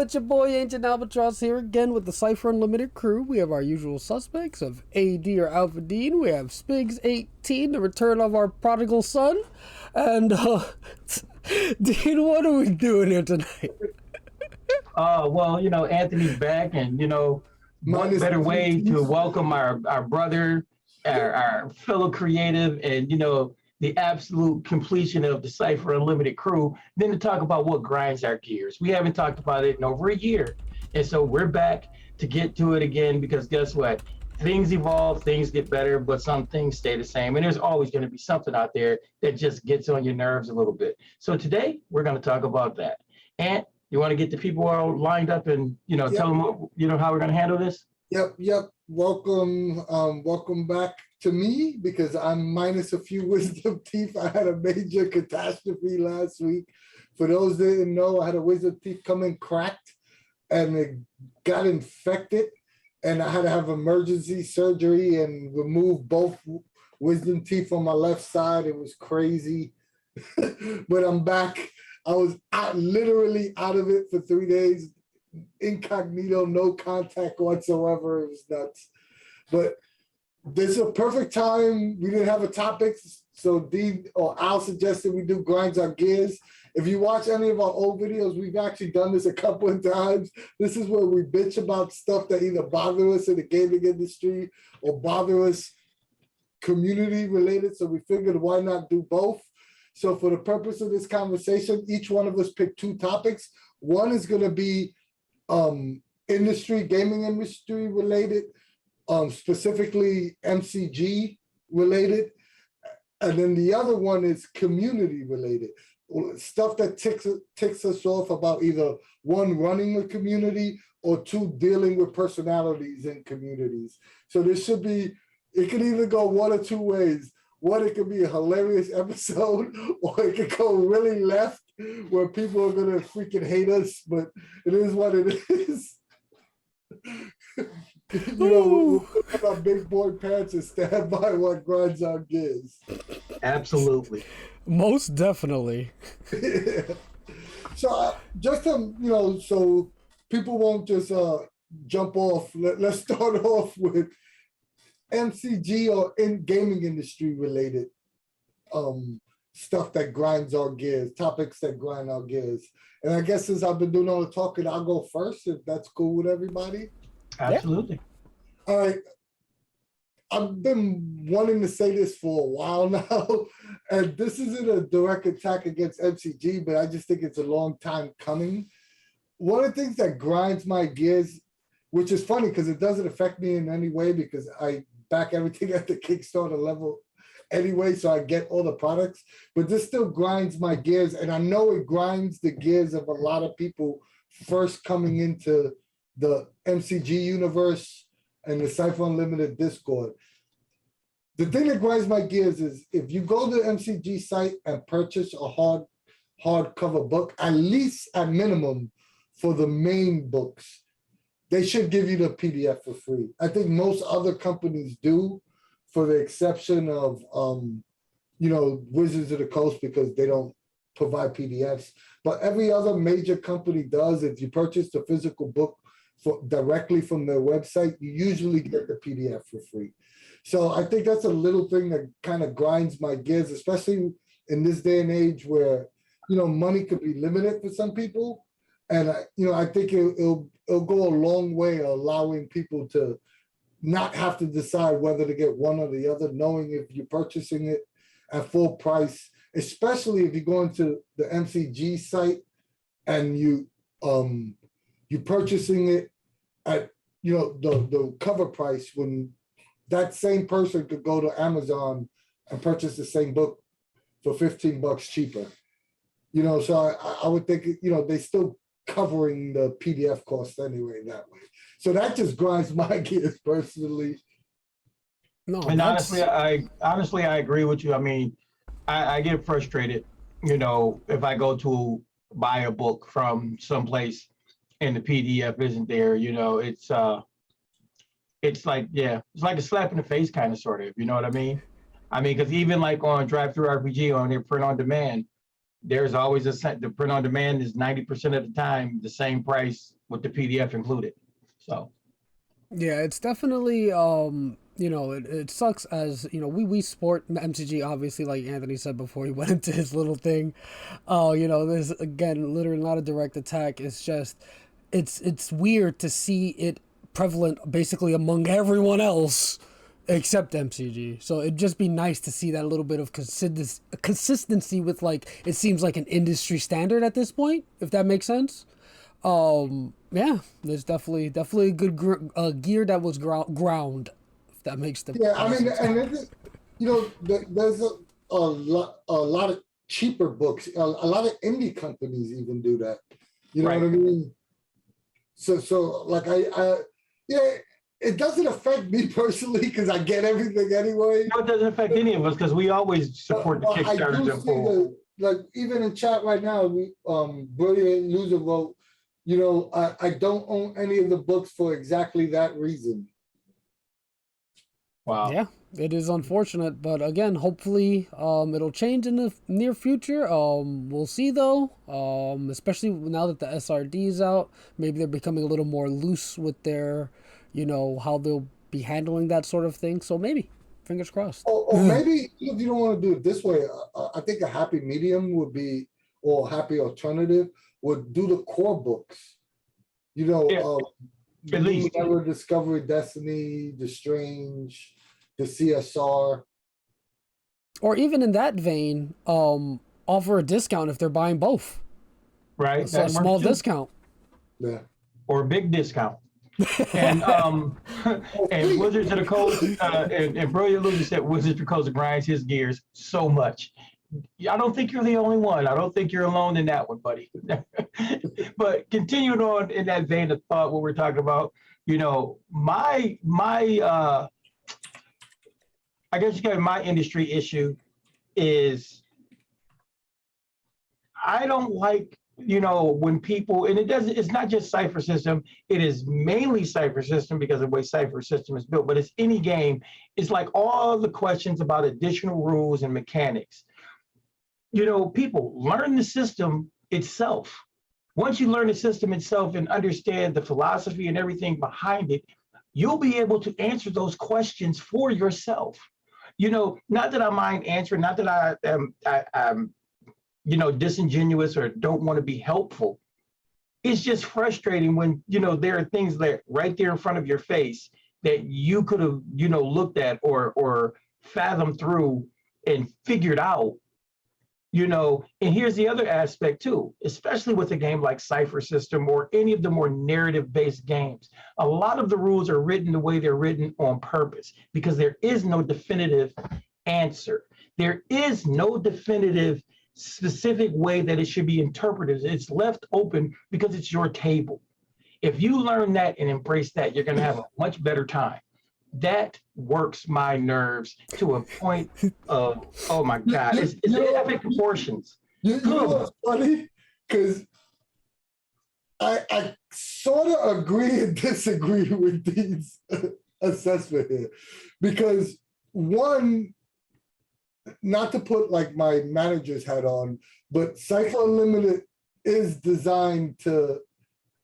It's your boy Ancient Albatross here again with the Cypher Unlimited crew. We have our usual suspects of AD or Alpha Dean. We have Spigs18, the return of our prodigal son. And, Dean, what are we doing here tonight? Well, Anthony's back, and what Minus better the way teeth. to welcome our brother, our fellow creative, and the absolute completion of the Cypher Unlimited crew than to talk about what grinds our gears. We haven't talked about it in over a year, and so we're back to get to it again because guess what? Things evolve, things get better, but some things stay the same, and there's always going to be something out there that just gets on your nerves a little bit. So today we're going to talk about that. And you want to get the people all lined up and Yep. tell them how we're going to handle this? Yep. Welcome back to me because I'm minus a few wisdom teeth. I had a major catastrophe last week. For those that didn't know, I had a wisdom teeth come in cracked and it got infected, and I had to have emergency surgery and remove both wisdom teeth on my left side. It was crazy, but I'm back. I was literally out of it for 3 days, incognito, no contact whatsoever. It was nuts. But this is a perfect time. We didn't have a topic, so Dean or Al suggested we do Grinds Our Gears. If you watch any of our old videos, we've actually done this a couple of times. This is where we bitch about stuff that either bother us in the gaming industry or bother us community related. So we figured why not do both? So for the purpose of this conversation, each one of us picked 2 topics. One is going to be gaming industry related, specifically MCG related. And then the other one is community related, stuff that ticks us off about either 1, running a community, or 2, dealing with personalities in communities. So this should be, it could either go 1 or 2 ways. One, it could be a hilarious episode, or it could go really left where people are gonna freaking hate us, but it is what it is. We'll put our big boy pants and stand by what grinds our gears. Absolutely. Most definitely. So just to, so people won't just jump off, let's start off with MCG or in gaming industry related stuff that grinds our gears, topics that grind our gears. And I guess since I've been doing all the talking, I'll go first if that's cool with everybody. Absolutely. All right. I've been wanting to say this for a while now, and this isn't a direct attack against MCG, but I just think it's a long time coming. One of the things that grinds my gears, which is funny because it doesn't affect me in any way because I back everything at the Kickstarter level anyway, so I get all the products, but this still grinds my gears, and I know it grinds the gears of a lot of people first coming into the MCG universe and the Cypher Unlimited Discord. The thing that grinds my gears is if you go to the MCG site and purchase a hardcover book, at least at minimum for the main books, they should give you the PDF for free. I think most other companies do, for the exception of, Wizards of the Coast, because they don't provide PDFs. But every other major company does. If you purchase the physical book directly from their website, you usually get the PDF for free. So I think that's a little thing that kind of grinds my gears, especially in this day and age where, money could be limited for some people. And, I think it'll go a long way allowing people to not have to decide whether to get one or the other, knowing if you're purchasing it at full price, especially if you go into the MCG site and you're purchasing it at, the cover price, when that same person could go to Amazon and purchase the same book for $15 cheaper. So I would think, they still covering the PDF cost anyway that way. So that just grinds my gears personally. No, And honestly, I agree with you. I mean, I get frustrated, if I go to buy a book from someplace and the PDF isn't there. It's like a slap in the face, kind of, sort of. You know what I mean? Because even like on Drive Through RPG on their print on demand, there's always the print on demand is 90% of the time the same price with the PDF included. So Yeah, it's definitely it sucks as we support MCG obviously, like Anthony said before he went into his little thing. There's again literally not a direct attack. It's just it's weird to see it prevalent basically among everyone else except MCG. So it'd just be nice to see that a little bit of consistency with, like, it seems like an industry standard at this point, if that makes sense. Yeah, there's definitely a good gear that was ground, if that makes the sense. And there's a lot of cheaper books. A lot of indie companies even do that. You know what I mean? So like it doesn't affect me personally because I get everything anyway. No, it doesn't affect any of us because we always support the Kickstarters and full. Like even in chat right now, we brilliant user wrote, I don't own any of the books for exactly that reason. Wow. Yeah, it is unfortunate, but again, hopefully it'll change in the near future. We'll see though. Especially now that the SRD is out, maybe they're becoming a little more loose with their, how they'll be handling that sort of thing. So maybe, fingers crossed. Or maybe if you don't want to do it this way, I think a happy medium would be, or a happy alternative would do the core books. At least Never Discovery, Destiny, The Strange, the CSR. Or even in that vein, offer a discount if they're buying both. Right. So a small discount. Yeah. Or a big discount. And and Wizards of the Coast and Brilliant Loser said Wizards of the Coast grinds his gears so much. I don't think you're the only one. I don't think you're alone in that one, buddy. But continuing on in that vein of thought, what we're talking about, my I guess my industry issue is I don't like, when people, and it's not just Cypher System, it is mainly Cypher System because of the way Cypher System is built, but it's any game. It's like all the questions about additional rules and mechanics. People learn the system itself. Once you learn the system itself and understand the philosophy and everything behind it, you'll be able to answer those questions for yourself. Not that I mind answering, not that I'm disingenuous or don't want to be helpful. It's just frustrating when, there are things that right there in front of your face that you could have, looked at or fathomed through and figured out. And here's the other aspect too, especially with a game like Cypher System or any of the more narrative-based games. A lot of the rules are written the way they're written on purpose because there is no definitive answer. There is no definitive specific way that it should be interpreted. It's left open because it's your table. If you learn that and embrace that, you're going to have a much better time. That works my nerves to a point of, oh my God, it's epic proportions. You know what's funny? Because I sort of agree and disagree with Dean's assessment here. Because one, not to put like my manager's hat on, but Cypher Unlimited is designed to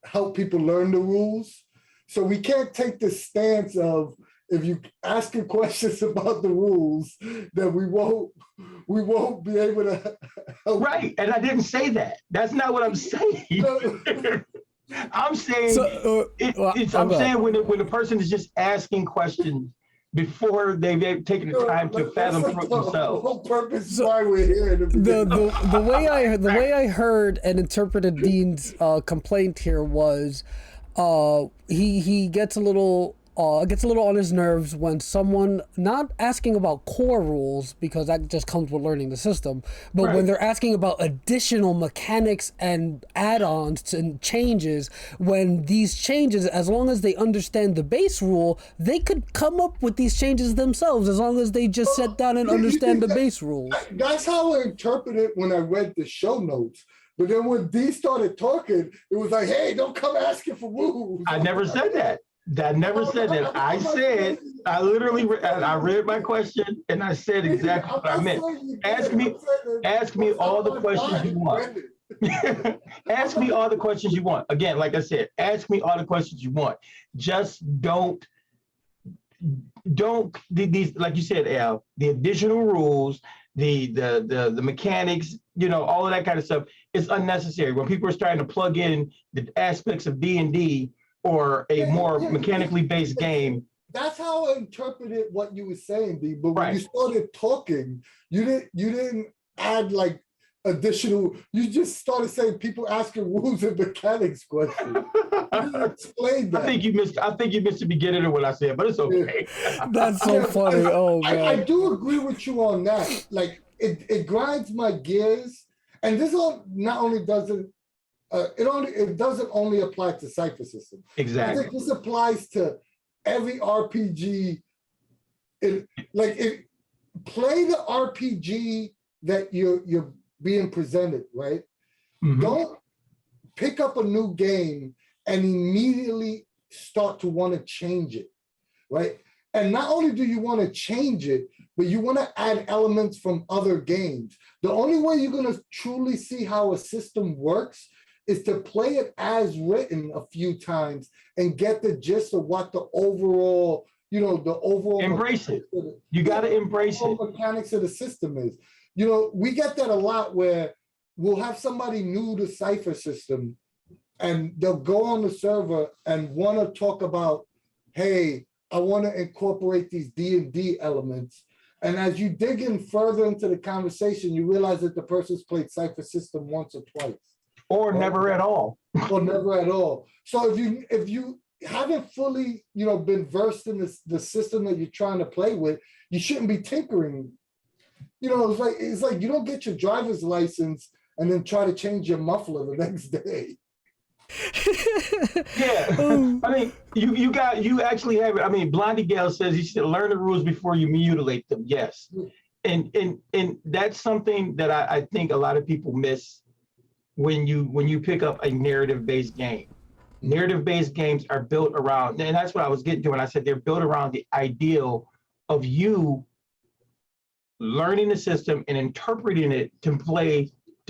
help people learn the rules. So we can't take the stance of, if you ask questions about the rules, that we won't be able to help. Right, and I didn't say that. That's not what I'm saying. I'm saying I'm saying when the person is just asking questions before they've taken the time to fathom through it themselves. The whole purpose why we're here. The way I heard and interpreted Dean's complaint here was he gets a little on his nerves when someone not asking about core rules, because that just comes with learning the system, but when they're asking about additional mechanics and add-ons and changes, when these changes, as long as they understand the base rule, they could come up with these changes themselves as long as they just sit down and understand the base rules. That's how I interpreted it when I read the show notes. But then when Dee started talking, it was like, hey, don't come asking for rules. I never said that. I never said that. I literally, I read my question and I said exactly what I meant. Ask me all the questions you want. Ask me all the questions you want. Again, like I said, ask me all the questions you want. Just don't these, like you said, Al, the additional rules, the mechanics, all of that kind of stuff is unnecessary. When people are starting to plug in the aspects of D&D or a more mechanically based game. That's how I interpreted what you were saying, D. But when you started talking, you didn't add like additional. You just started saying people asking rules and mechanics questions. You didn't explain that. I think you missed the beginning of what I said, but it's okay. That's so funny. Oh man, I do agree with you on that. Like it grinds my gears, and this not only doesn't. It doesn't only apply to Cypher system. Exactly. I think this applies to every RPG. Play the RPG that you're being presented, right? Mm-hmm. Don't pick up a new game and immediately start to want to change it, right? And not only do you want to change it, but you want to add elements from other games. The only way you're going to truly see how a system works is to play it as written a few times and get the gist of what the overall, embrace it. You got to embrace it. Mechanics of the system is. We get that a lot where we'll have somebody new to Cypher system and they'll go on the server and want to talk about, hey, I want to incorporate these D&D elements. And as you dig in further into the conversation, you realize that the person's played Cypher system once or twice. Or never at all. Or never at all. So if you haven't fully, been versed in the system that you're trying to play with, you shouldn't be tinkering. It's like you don't get your driver's license and then try to change your muffler the next day. Yeah, I mean, you actually have it. I mean, Blondie Gale says you should learn the rules before you mutilate them. Yes, and that's something that I think a lot of people miss when you pick up a narrative-based game. Narrative-based games are built around, and that's what I was getting to when I said they're built around the ideal of you learning the system and interpreting it to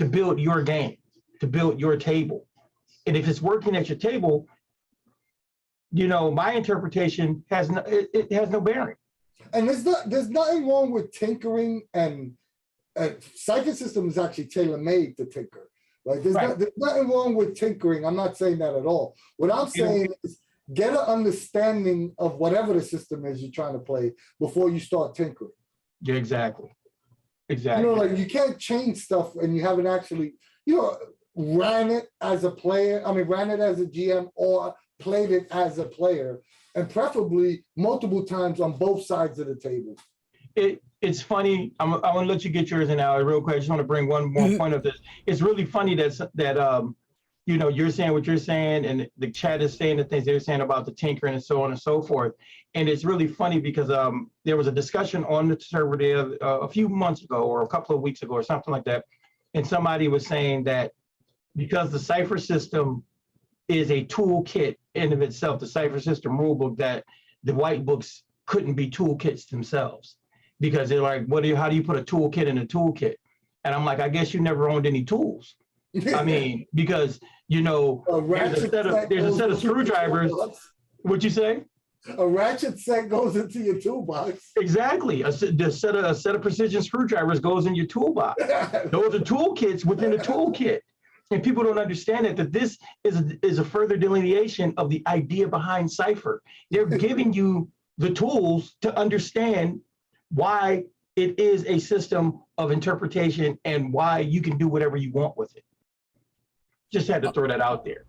build your game, to build your table. And if it's working at your table, my interpretation has no bearing. And there's nothing wrong with tinkering, and Cypher system is actually tailor-made to tinker. Like there's nothing wrong with tinkering. I'm not saying that at all. What I'm saying is get an understanding of whatever the system is you're trying to play before you start tinkering. Yeah, exactly. You can't change stuff and you haven't actually, ran it as a player. I mean, ran it as a GM or played it as a player, and preferably multiple times on both sides of the table. It's funny. I want to let you get yours in, Al, real quick. I just want to bring one more point of this. It's really funny that you're saying what you're saying, and the chat is saying the things they're saying about the tinkering and so on and so forth. And it's really funny because there was a discussion on the server there a few months ago or a couple of weeks ago or something like that, and somebody was saying that because the Cypher system is a toolkit in of itself, the Cypher system rulebook, that the white books couldn't be toolkits themselves. Because they're like, how do you put a toolkit in a toolkit? And I'm like, I guess you never owned any tools. I mean, because, there's a set of screwdrivers. What'd you say? A ratchet set goes into your toolbox. Exactly. A set of precision screwdrivers goes in your toolbox. Those are toolkits within a toolkit. And people don't understand that this is a further delineation of the idea behind Cypher. They're giving you the tools to understand why it is a system of interpretation and why you can do whatever you want with it. Just had to throw that out there.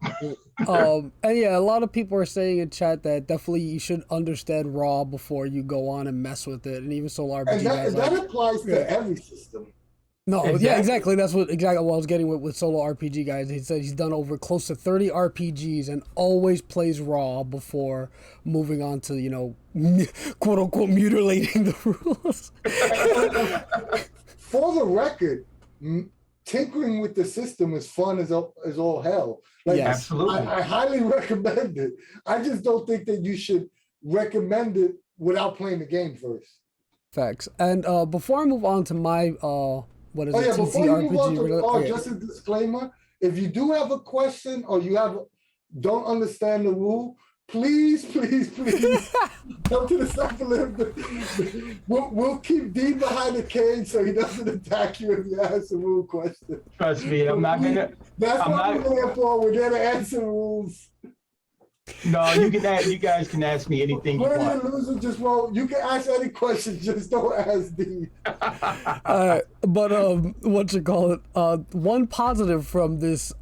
And yeah, a lot of people are saying in chat that definitely you should understand Raw before you go on and mess with it, and even Solo RPG. And that applies to every system. No, yeah, exactly. That's what I was getting with Solo RPG guys. He said he's done over close to 30 RPGs and always plays Raw before moving on to, quote unquote, mutilating the rules. For the record, tinkering with the system is fun as all hell. Like, Yes. Absolutely. I highly recommend it. I just don't think that you should recommend it without playing the game first. Facts. And before I move on to my what is it? Before you move on TTRPG. to, just a disclaimer: if you do have a question or you don't understand the rule, please come to the Cypher Unlimited. We'll keep Dean behind the cage so he doesn't attack you if you ask a rule question. Trust me, I'm not gonna. That's what we're there for. We're there to answer rules. No, you guys can ask me anything you Winner want. or loser, just roll. You can ask any question, just don't ask Dean. But what you call it? One positive from this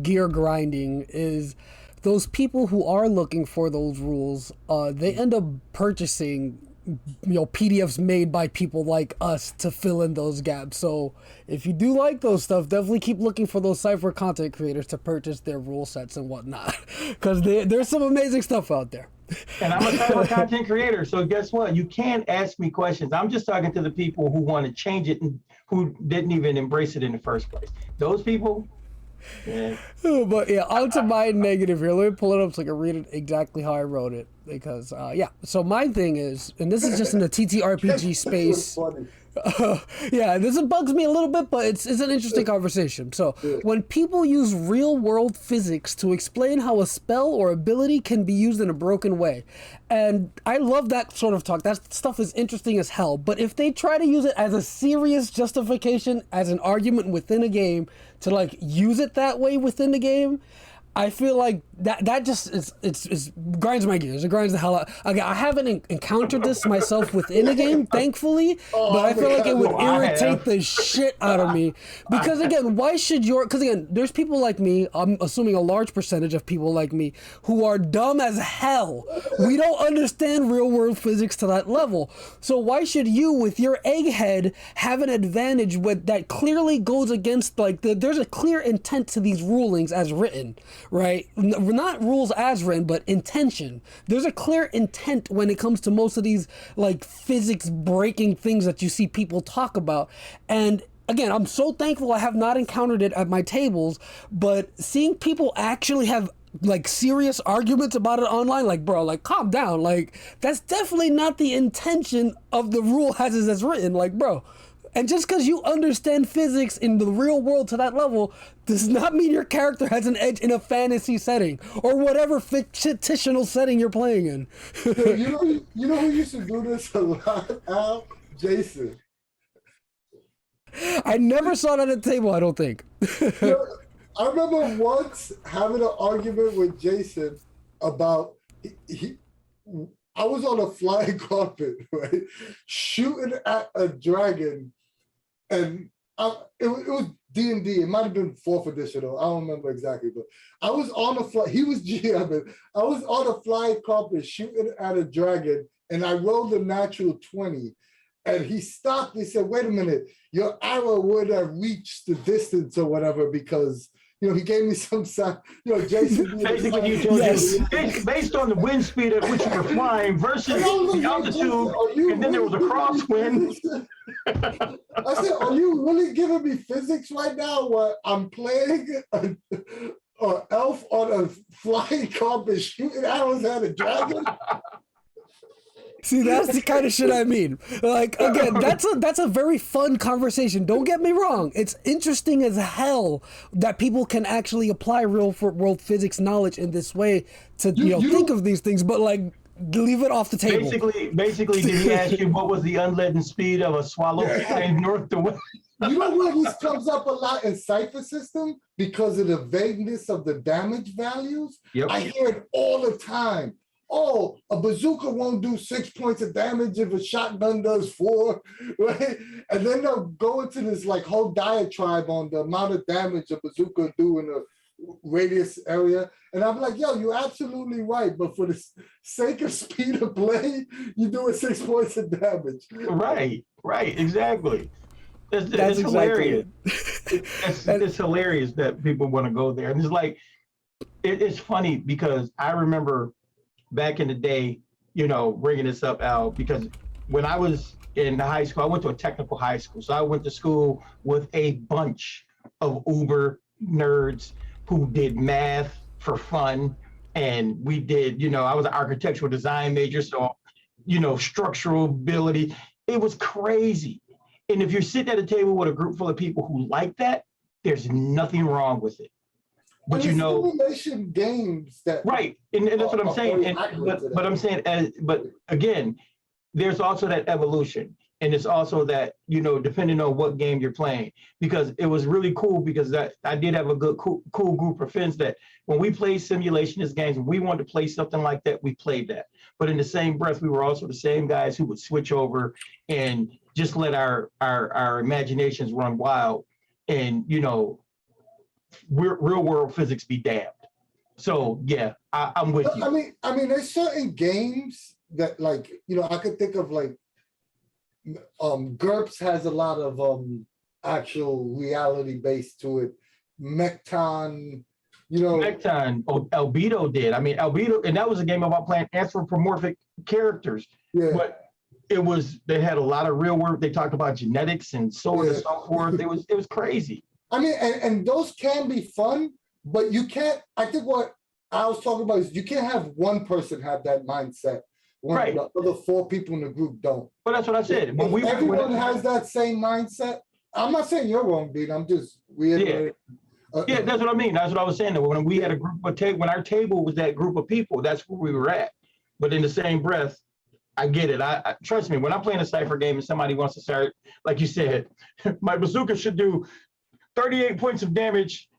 gear grinding is those people who are looking for those rules. They end up purchasing, PDFs made by people like us to fill in those gaps. So if you do like those stuff, definitely keep looking for those Cypher content creators to purchase their rule sets and whatnot, because there's some amazing stuff out there. And I'm a Cypher content creator, so guess what? You can ask me questions. I'm just talking to the people who want to change it and who didn't even embrace it in the first place. Those people. Yeah. But yeah, on to my negative here. Let me pull it up so I can read it exactly how I wrote it. Because, so my thing is, and this is just in the TTRPG space. Yeah, this bugs me a little bit, but it's an interesting conversation. So when people use real world physics to explain how a spell or ability can be used in a broken way, and I love that sort of talk. That stuff is interesting as hell. But if they try to use it as a serious justification, as an argument within a game, to like use it that way within the game, I feel like that just it's grinds my gears. It grinds the hell out. Again, I haven't encountered this myself within a game, thankfully, but I feel like it would irritate the shit out of me. Because again, because again, there's people like me, I'm assuming a large percentage of people like me, who are dumb as hell. We don't understand real world physics to that level. So why should you, with your egghead, have an advantage that clearly goes against, like, there's a clear intent to these rulings as written, right? Not rules as written, but intention. There's a clear intent when it comes to most of these like physics breaking things that you see people talk about. And again, I'm so thankful I have not encountered it at my tables, but seeing people actually have like serious arguments about it online, like, bro, like, calm down. Like, that's definitely not the intention of the rule as it's written. Like, bro. And just because you understand physics in the real world to that level does not mean your character has an edge in a fantasy setting or whatever fictional setting you're playing in. you know who used to do this a lot, Al? Jason. I never saw it at a table, I don't think. I remember once having an argument with Jason about I was on a flying carpet, right, shooting at a dragon. And it was D&D. It might have been 4th edition, though. I don't remember exactly. But I was on a fly. He was GMing. I was on a flying carpet shooting at a dragon, and I rolled a natural 20. And he stopped. He said, "Wait a minute. Your arrow would have reached the distance or whatever because." He gave me some sign. Jason. Basically, you told you based on the wind speed at which you were flying versus the altitude, and then there was a crosswind. I said, "Are you really giving me physics right now? What I'm playing an elf on a flying carpet shooting arrows at a dragon?" See, that's the kind of shit I mean. Like, again, that's a very fun conversation. Don't get me wrong. It's interesting as hell that people can actually apply real world physics knowledge in this way to think of these things, but like leave it off the table. Basically, did he ask you what was the unleadened speed of a swallow flying north to west? You know where this comes up a lot in Cypher system because of the vagueness of the damage values? Yep. I hear it all the time. Oh, a bazooka won't do 6 points of damage if a shotgun does 4, right? And then they'll go into this like whole diatribe on the amount of damage a bazooka do in a radius area. And I'm like, yo, you're absolutely right. But for the sake of speed of play, you're doing 6 points of damage. Right, exactly. It's exactly hilarious. It's hilarious that people want to go there. And it's like, it's funny because I remember back in the day, bringing this up, Al, because when I was in high school, I went to a technical high school. So I went to school with a bunch of uber nerds who did math for fun. And we did, I was an architectural design major. So, structural ability. It was crazy. And if you're sitting at a table with a group full of people who like that, there's nothing wrong with it. But simulation games that right, and that's what I'm saying. But I'm saying, but again, there's also that evolution, and it's also that depending on what game you're playing, because it was really cool because that I did have a good cool group of friends that when we played simulationist games, when we wanted to play something like that, we played that. But in the same breath, we were also the same guys who would switch over and just let our imaginations run wild, and real world physics be damned. So yeah, I'm with you. I mean, there's certain games that I could think of GURPS has a lot of actual reality based to it. Mecton, Mecton, Albedo did. I mean, Albedo, and that was a game about playing anthropomorphic characters. Yeah. But they had a lot of real work. They talked about genetics and so on and so forth. It was crazy. I mean, and those can be fun, but you can't, I think what I was talking about is you can't have one person have that mindset when right. the other 4 people in the group don't. But that's what I said. When everyone has that same mindset, I'm not saying you're wrong, Dean. I'm just reiterating. Yeah, that's what I mean. That's what I was saying. When we had a group of when our table was that group of people, that's where we were at. But in the same breath, I get it. I trust me, when I'm playing a Cypher game and somebody wants to start, like you said, my bazooka should do 38 points of damage,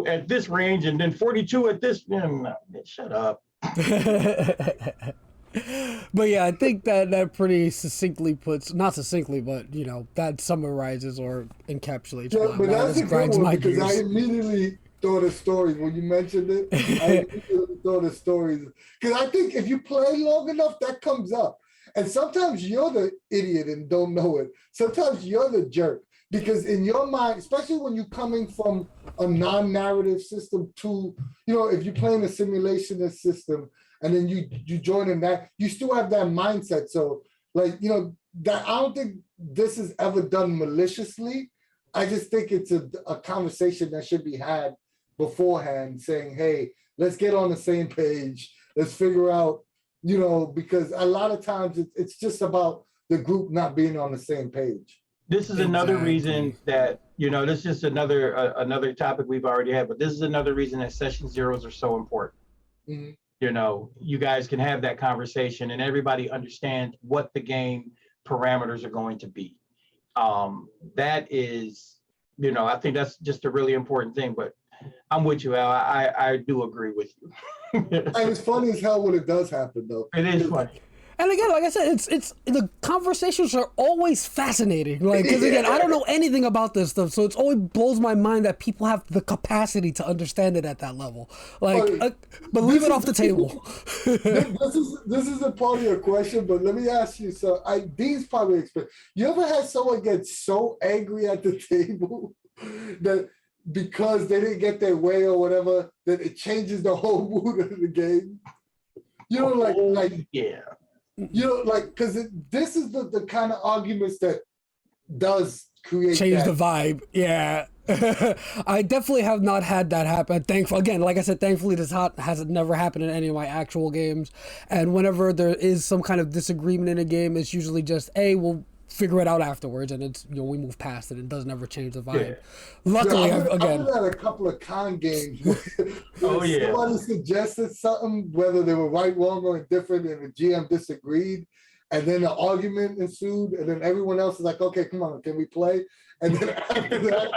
at this range, and then 42 at this. Shut up. But yeah, I think that pretty succinctly not succinctly, but that summarizes or encapsulates. Yeah, but that's a good one because I immediately thought of stories when you mentioned it. I immediately thought of stories because I think if you play long enough, that comes up. And sometimes you're the idiot and don't know it. Sometimes you're the jerk. Because in your mind, especially when you're coming from a non-narrative system to, if you're playing a simulationist system and then you join in that, you still have that mindset. So that I don't think this is ever done maliciously. I just think it's a conversation that should be had beforehand saying, hey, let's get on the same page. Let's figure out, because a lot of times it's just about the group not being on the same page. This is another reason that, this is just another topic we've already had, but this is another reason that session zeros are so important. Mm-hmm. You guys can have that conversation and everybody understands what the game parameters are going to be. That is, I think that's just a really important thing, but I'm with you, Al. I do agree with you. And it's funny as hell when it does happen, though. It is funny. And again, like I said, it's the conversations are always fascinating. Because again, I don't know anything about this stuff, so it always blows my mind that people have the capacity to understand it at that level. But leave it off the table. This is a part of your question, but let me ask you. So, Dean's probably expect. You ever had someone get so angry at the table that because they didn't get their way or whatever, that it changes the whole mood of the game? Yeah. Because this is the kind of arguments that does change the vibe. Yeah. I definitely have not had that happen. Thankfully this has never happened in any of my actual games. And whenever there is some kind of disagreement in a game, it's usually just, we'll figure it out afterwards, and it's we move past it. It doesn't ever change the vibe. Yeah. Luckily, I've had a couple of con games where somebody suggested something, whether they were right, wrong, or indifferent, and the GM disagreed, and then an argument ensued, and then everyone else is like, "Okay, come on, can we play?" And then after that,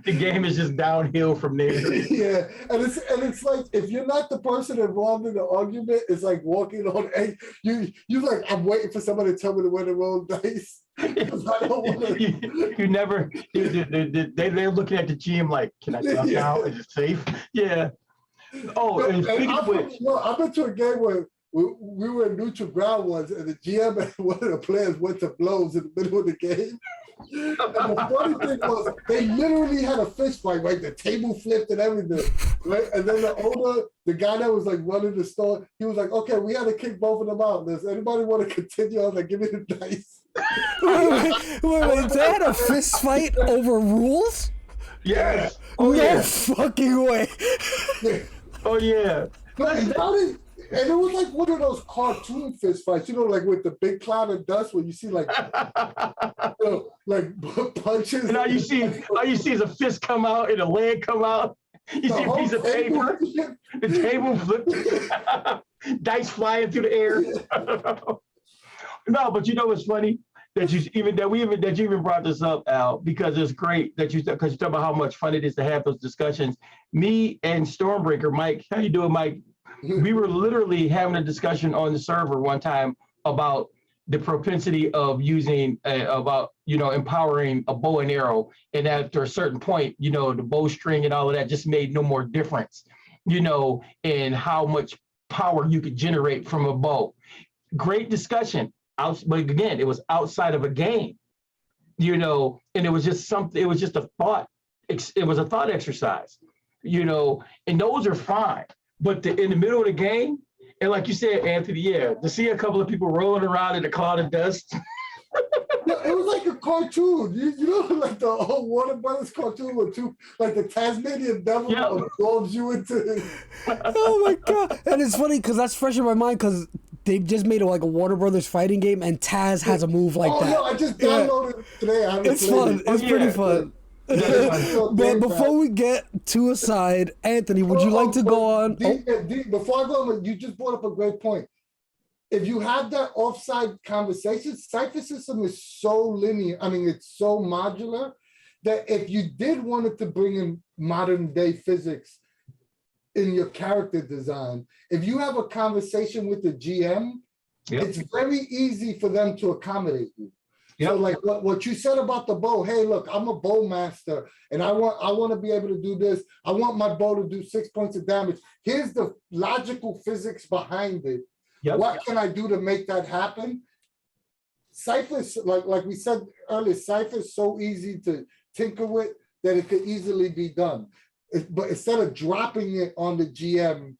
the game is just downhill from there. Yeah, and it's like if you're not the person involved in the argument, it's like walking on egg. You like, I'm waiting for somebody to tell me to win the roll dice. I don't want to. You never. They're looking at the GM like, can I jump out? Is it safe? Yeah. Oh, and speaking of which, I've been to a game where we were in neutral ground once, and the GM and one of the players went to blows in the middle of the game. And the funny thing was, they literally had a fist fight, right? The table flipped and everything, right? And then the guy that was like running the store, he was like, "Okay, we had to kick both of them out. Does anybody want to continue?" I was like, "Give me the dice." Wait, they had a fist fight over rules? Yes. Oh No yeah. fucking way. Oh yeah. No, and it was like one of those cartoon fist fights, like with the big cloud of dust where you see like like punches. And all you see is a fist come out and a leg come out. You see a piece of paper, the table flipped, dice flying through the air. No, but you know what's funny? That you even brought this up, Al, because it's great that you talk about how much fun it is to have those discussions. Me and Stormbreaker, Mike, how you doing, Mike? We were literally having a discussion on the server one time about the propensity of using empowering a bow and arrow, and after a certain point, the bowstring and all of that just made no more difference, in how much power you could generate from a bow. Great discussion. But again, it was outside of a game, and it was just something. It was just a thought. It was a thought exercise, and those are fine. But in the middle of the game, and like you said, Anthony, to see a couple of people rolling around in a cloud of dust. It was like a cartoon, like the old Warner Brothers cartoon with like the Tasmanian devil absorbs you into. Oh my god! And it's funny because that's fresh in my mind because they just made a Warner Brothers fighting game, and Taz has a move like that. Oh no, I just downloaded it today. It's fun. It's pretty fun. But before we get too aside, Anthony, would you like to go on? Before I go on, you just brought up a great point. If you have that offside conversation, Cypher system is so linear. I mean, it's so modular that if you did want it to bring in modern day physics in your character design, if you have a conversation with the GM, it's very easy for them to accommodate you. So like what you said about the bow, hey, look, I'm a bow master and I want to be able to do this. I want my bow to do 6 points of damage. Here's the logical physics behind it. What can I do to make that happen? Cypher, like we said earlier, Cypher is so easy to tinker with that it could easily be done. But instead of dropping it on the GM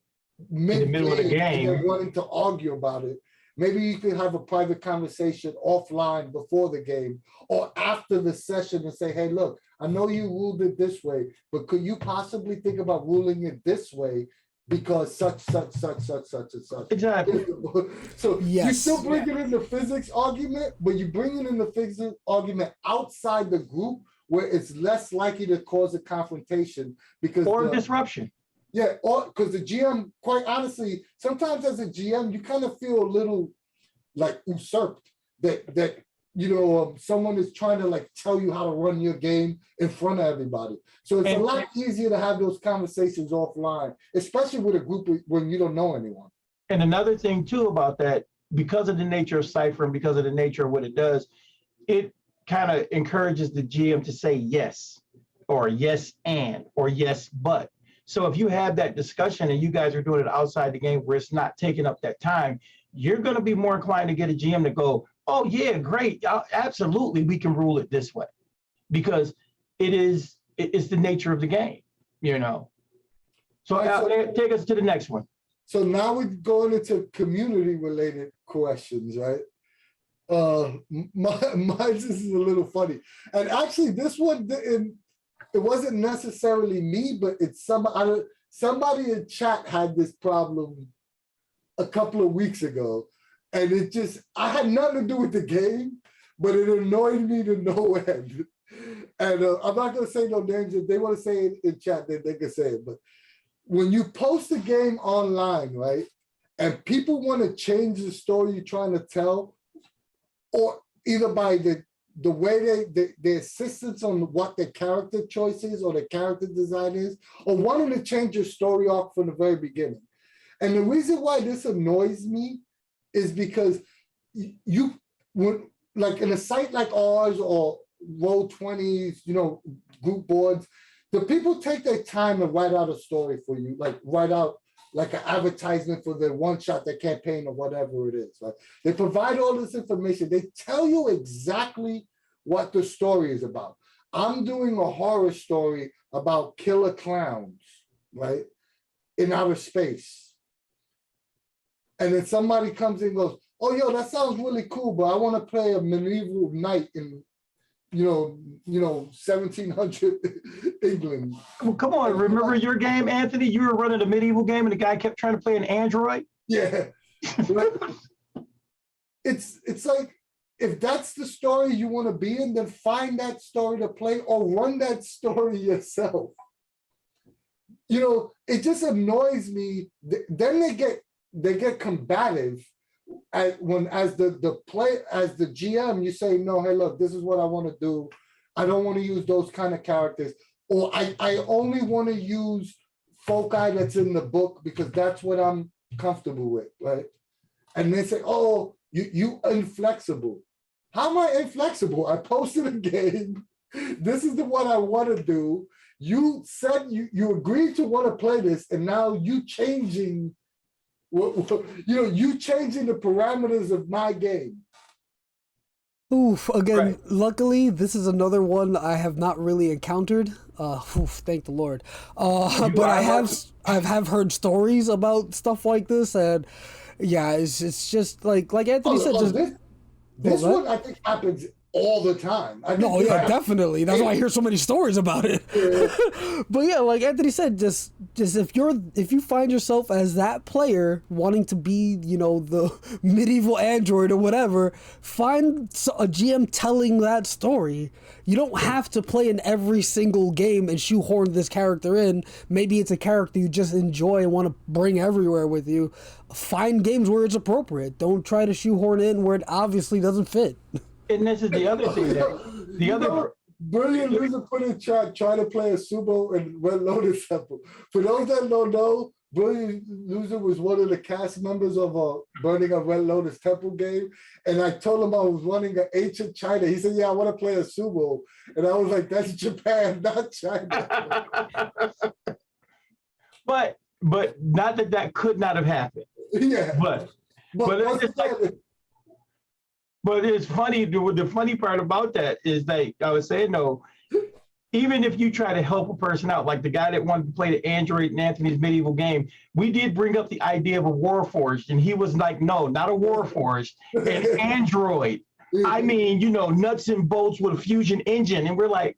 in the middle of the game and wanting to argue about it, maybe you could have a private conversation offline before the game or after the session and say, hey, look, I know you ruled it this way, but could you possibly think about ruling it this way? Because such and such. Exactly. So you still bring it in the physics argument, but you bring it in the physics argument outside the group where it's less likely to cause a confrontation or disruption. Yeah, or because the GM, quite honestly, sometimes as a GM, you kind of feel a little like usurped that someone is trying to tell you how to run your game in front of everybody. So it's a lot easier to have those conversations offline, especially with a group when you don't know anyone. And another thing too about that, because of the nature of Cypher and because of the nature of what it does, it kind of encourages the GM to say yes, or yes and, or yes but. So if you have that discussion and you guys are doing it outside the game where it's not taking up that time, you're going to be more inclined to get a GM to go, oh yeah, great, absolutely, we can rule it this way, because it's the nature of the game, So take us to the next one. So now we're going into community-related questions, right? Mine is a little funny, and actually, this one didn't. It wasn't necessarily me, but it's somebody in chat had this problem a couple of weeks ago. And I had nothing to do with the game, but it annoyed me to no end. And I'm not going to say no names. If they want to say it in chat, then they can say it. But when you post a game online, right, and people want to change the story you're trying to tell, or either by the way the assistance on what the character choice is or the character design is, or wanting to change your story arc from the very beginning. And the reason why this annoys me is because you would, like in a site like ours or Roll20s, group boards, the people take their time to write out a story for you, write out like an advertisement for the one-shot, the campaign or whatever it is. Right? They provide all this information. They tell you exactly what the story is about. I'm doing a horror story about killer clowns, right, in outer space. And then somebody comes in and goes, oh, yo, that sounds really cool, but I want to play a medieval knight in, 1700 England. Well, come on, remember your game, Anthony? You were running a medieval game and the guy kept trying to play an android? Yeah. It's like, if that's the story you want to be in, then find that story to play or run that story yourself. It just annoys me. Then they get combative as the GM, you say, no, hey, look, this is what I want to do. I don't want to use those kind of characters. Or I only want to use foci that's in the book because that's what I'm comfortable with, right? And they say, oh, you inflexible. How am I inflexible? I posted a game. This is the one I want to do. You said you agreed to want to play this, and now you changing the parameters of my game. Oof, again, Right. Luckily, this is another one I have not really encountered. Thank the Lord. But I have heard stories about stuff like this, and yeah, it's just like Anthony said, just this one I think happens all the time. no, yeah, definitely. That's why I hear so many stories about it. Yeah. But yeah, like Anthony said, just if you find yourself as that player wanting to be, the medieval android or whatever, find a GM telling that story. You don't have to play in every single game and shoehorn this character in. Maybe it's a character you just enjoy and want to bring everywhere with you. Find games where it's appropriate. Don't try to shoehorn in where it obviously doesn't fit. And this is the other thing Brilliant Loser put in chat trying to play a sumo in Red Lotus Temple. For those that don't know, Brilliant Loser was one of the cast members of Burning a Red Lotus Temple game. And I told him I was running an ancient China. He said, yeah, I want to play a sumo. And I was like, that's Japan, not China. But not that could not have happened. Yeah. But it's just like, but it's funny. The funny part about that is that I was saying, no, even if you try to help a person out, like the guy that wanted to play the android in Anthony's medieval game, we did bring up the idea of a Warforged, and he was like, no, not a Warforged, an android. I mean, nuts and bolts with a fusion engine. And we're like,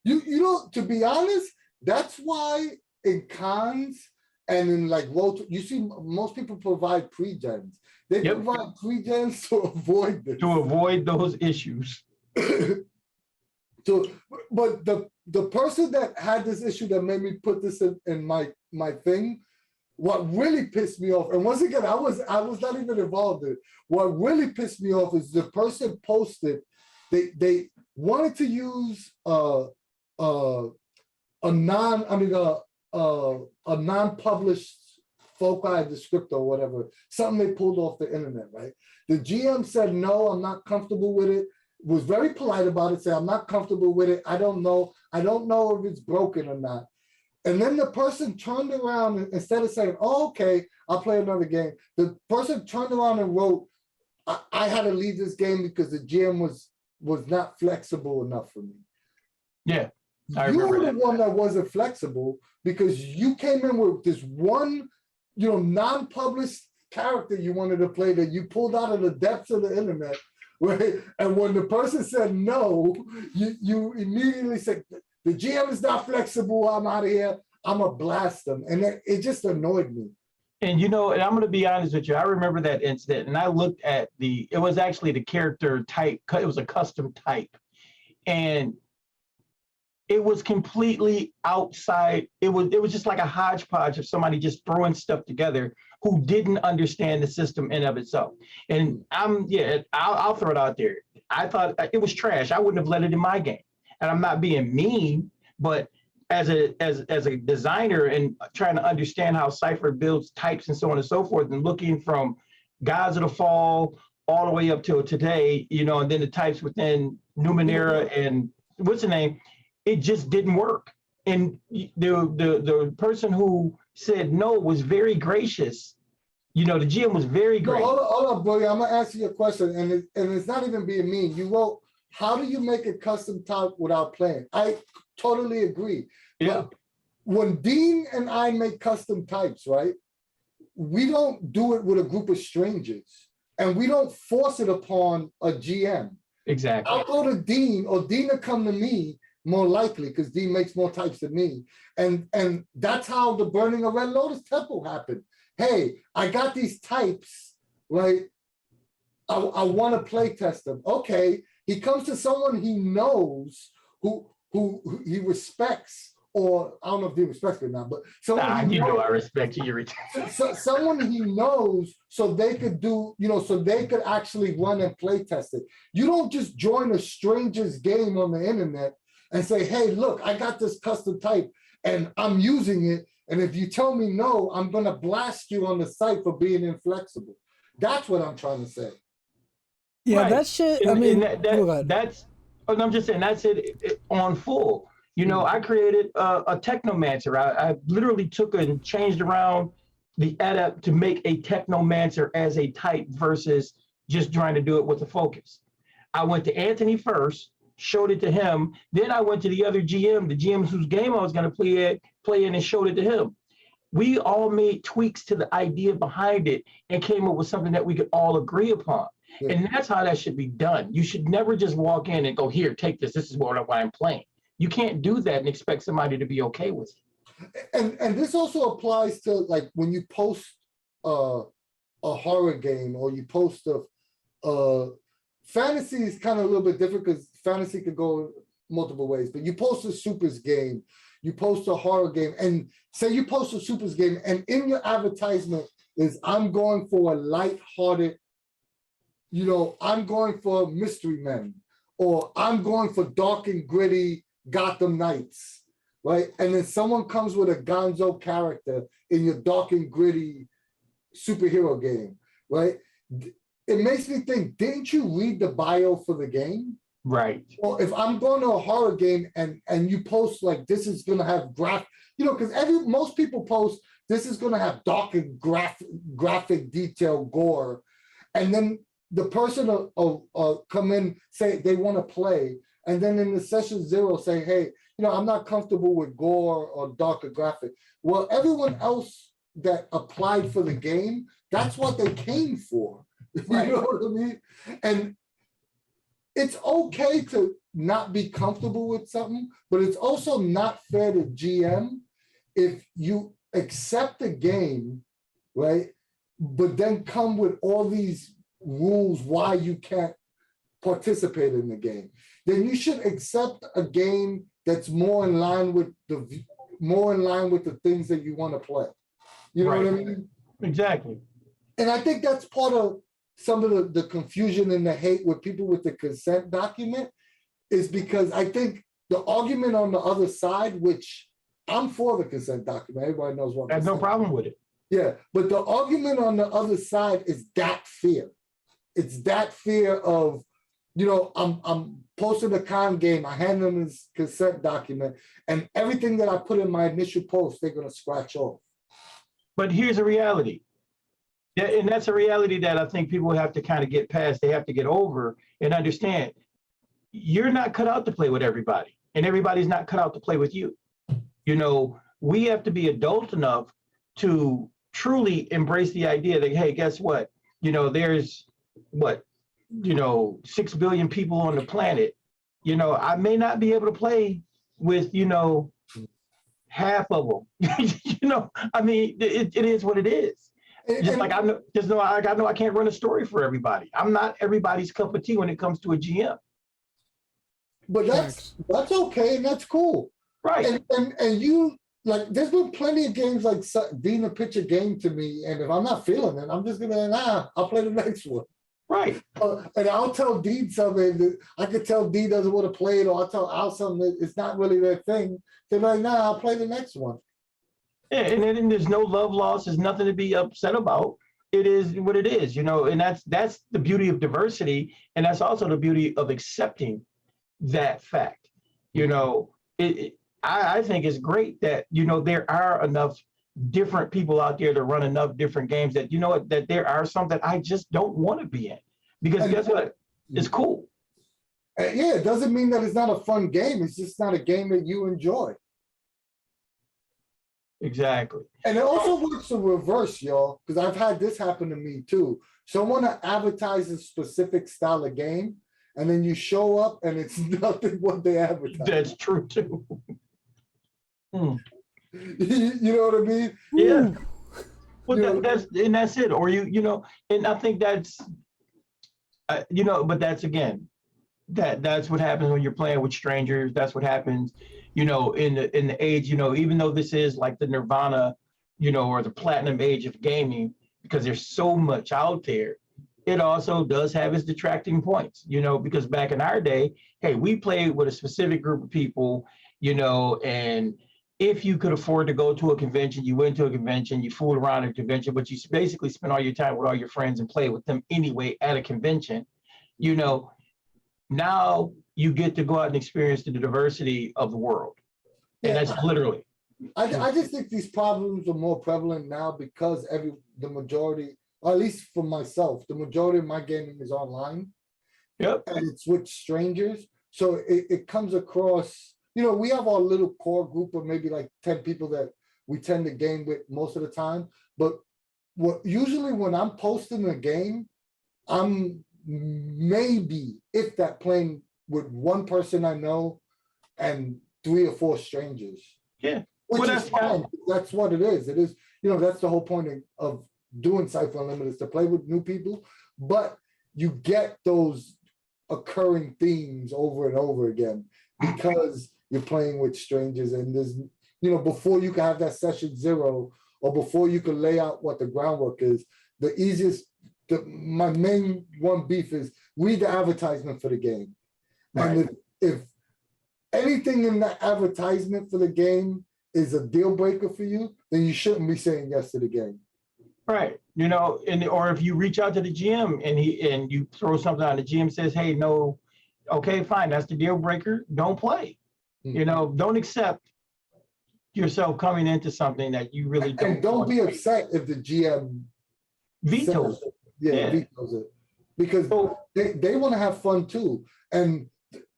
to be honest, that's why in cons and in you see most people provide pre-gens. They provide pre-gens to avoid this. To avoid those issues. But the person that had this issue that made me put this in my thing, what really pissed me off, and once again, I was not even involved in it. What really pissed me off is the person posted, they wanted to use a non-published foci descriptor or whatever, something they pulled off the internet, right? The GM said, no, I'm not comfortable with it. Was very polite about it, said, I'm not comfortable with it. I don't know if it's broken or not. And then the person turned around and instead of saying, oh, okay, I'll play another game, the person turned around and wrote, I had to leave this game because the GM was not flexible enough for me. Yeah. You were the one that wasn't flexible because you came in with this one, non-published character you wanted to play that you pulled out of the depths of the internet, right? And when the person said no, you immediately said, the GM is not flexible, I'm out of here, I'm gonna blast them. And it just annoyed me. And and I'm going to be honest with you. I remember that incident, and I looked at it was actually the character type. It was a custom type, and it was completely outside. It was just like a hodgepodge of somebody just throwing stuff together who didn't understand the system in of itself. And I'll throw it out there. I thought it was trash. I wouldn't have let it in my game. And I'm not being mean, but as a designer and trying to understand how Cypher builds types and so on and so forth, and looking from Gods of the Fall all the way up till today, and then the types within Numenera and what's the name, it just didn't work. And the person who said no was very gracious. The GM was very gracious. No, hold on, Billy. I'm gonna ask you a question, and it's not even being mean. You wrote, how do you make a custom type without playing? I totally agree. Yeah. But when Dean and I make custom types, right? We don't do it with a group of strangers. and we don't force it upon a GM. Exactly. I'll go to Dean, or Dean will come to me more likely because Dean makes more types than me. And that's how the burning of Red Lotus Temple happened. Hey, I got these types, right? I want to play test them. Okay, he comes to someone he knows who he respects, or I don't know if he respects me or not, but someone you know I respect you. someone he knows, so they could do, so they could actually run and play test it. You don't just join a stranger's game on the internet and say, hey, look, I got this custom type and I'm using it. And if you tell me no, I'm going to blast you on the site for being inflexible. That's what I'm trying to say. Yeah, Right. that shit. And, I mean, that's. I'm just saying that's it on full. I created a technomancer. I literally took and changed around the adept to make a technomancer as a type versus just trying to do it with a focus. I went to Anthony first, showed it to him. Then I went to the other GM, the GMs whose game I was going to play in, and showed it to him. We all made tweaks to the idea behind it and came up with something that we could all agree upon. Yeah. And that's how that should be done. You should never just walk in and go, here, take this. This is what I'm playing. You can't do that and expect somebody to be okay with it. And this also applies to, like, when you post a horror game, or you post fantasy is kind of a little bit different because fantasy could go multiple ways. But you post a supers game, you post a horror game, and say you post a supers game, and in your advertisement is, I'm going for a lighthearted, I'm going for Mystery Men, or I'm going for dark and gritty Gotham Knights, right? And then someone comes with a gonzo character in your dark and gritty superhero game, right? It makes me think, didn't you read the bio for the game? Right. Or if I'm going to a horror game and you post like, this is going to have because most people post, this is going to have dark and graphic detail gore. And then the person will come in, say they want to play. And then in the session 0 say, hey, I'm not comfortable with gore or darker graphic. Well, everyone else that applied for the game, that's what they came for. Right. You know what I mean? And it's okay to not be comfortable with something, but it's also not fair to GM if you accept the game, right? But then come with all these rules why you can't participate in the game. Then you should accept a game that's more in line with the things that you want to play. You know what I mean? Exactly. And I think that's part of some of the confusion and the hate with people with the consent document, is because I think the argument on the other side, which I'm for the consent document, everybody knows what. I have no problem with it. Yeah, but the argument on the other side is that fear. It's that fear of, I'm posting a con game, I hand them this consent document, and everything that I put in my initial post, they're going to scratch off. But here's a reality. Yeah, and that's a reality that I think people have to kind of get past. They have to get over and understand. You're not cut out to play with everybody, and everybody's not cut out to play with you. We have to be adult enough to truly embrace the idea that, hey, guess what? There's 6 billion people on the planet. I may not be able to play with, half of them. I mean, it is what it is. Just like I know I can't run a story for everybody. I'm not everybody's cup of tea when it comes to a GM. But that's okay, and that's cool. Right. And you, like, there's been plenty of games like Dean will pitch a game to me, and if I'm not feeling it, I'm just gonna I'll play the next one. Right. And I'll tell Dean something that I could tell Dean doesn't want to play it, or I'll tell Al something that it's not really their thing. They're like, I'll play the next one. Yeah, and then there's no love loss. There's nothing to be upset about. It is what it is, and that's the beauty of diversity, and that's also the beauty of accepting that fact. I think it's great that there are enough different people out there to run enough different games that that there are some that I just don't want to be in, because guess what? It's cool. Yeah, it doesn't mean that it's not a fun game. It's just not a game that you enjoy. Exactly. And it also works in reverse, y'all, because I've had this happen to me too. Someone advertises a specific style of game, and then you show up and it's nothing what they advertise. That's true too. You know what I mean? Yeah. Well, You know, that's it. Or and I think that's but that's again, that's what happens when you're playing with strangers. That's what happens, in the age, even though this is like the Nirvana, or the platinum age of gaming, because there's so much out there. It also does have its detracting points, because back in our day, hey, we played with a specific group of people, and if you could afford to go to a convention, you went to a convention, you fooled around at a convention, but you basically spent all your time with all your friends and play with them anyway at a convention. Now you get to go out and experience the diversity of the world. And Yeah. that's literally. I just think these problems are more prevalent now because the majority, or at least for myself, the majority of my gaming is online. Yep. And it's with strangers. So it comes across, we have our little core group of maybe like 10 people that we tend to game with most of the time. But usually when I'm posting a game, I'm maybe, if that, playing with one person I know and 3 or 4 strangers. Yeah. Which is fine. That's what it is. It is, that's the whole point of doing Cypher Unlimited, is to play with new people. But you get those occurring themes over and over again because you're playing with strangers, and there's, before you can have that session 0 or before you can lay out what the groundwork is, the easiest, my main one beef is read the advertisement for the game. Right. And if anything in the advertisement for the game is a deal breaker for you, then you shouldn't be saying yes to the game. Right. Or if you reach out to the GM and you throw something out, the GM says, hey, no, okay, fine, that's the deal breaker. Don't play. Mm-hmm. Don't accept yourself coming into something that you really don't. And don't be upset if the GM vetoes it. Vetoes it. Because they want to have fun too. And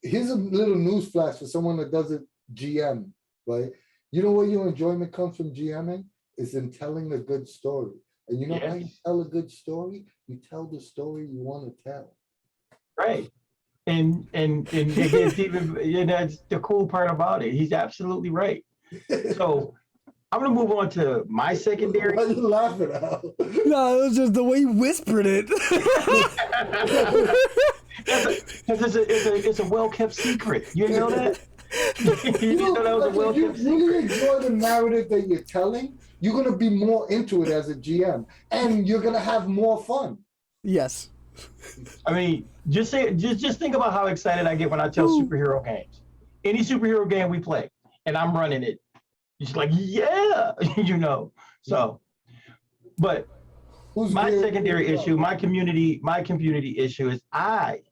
here's a little news flash for someone that doesn't GM, right? You know where your enjoyment comes from GMing? Is in telling a good story. And how you tell a good story? You tell the story you want to tell. Right. And it's even, that's the cool part about it. He's absolutely right. So I'm going to move on to my secondary. Why are you laughing at? No, it was just the way you whispered it. Because it's a well-kept secret. You know that? You really enjoy the narrative that you're telling, you're going to be more into it as a GM, and you're going to have more fun. Yes. I mean, just think about how excited I get when I tell superhero games. Any superhero game we play, and I'm running it. It's like, yeah, So, but my secondary issue, my community issue is I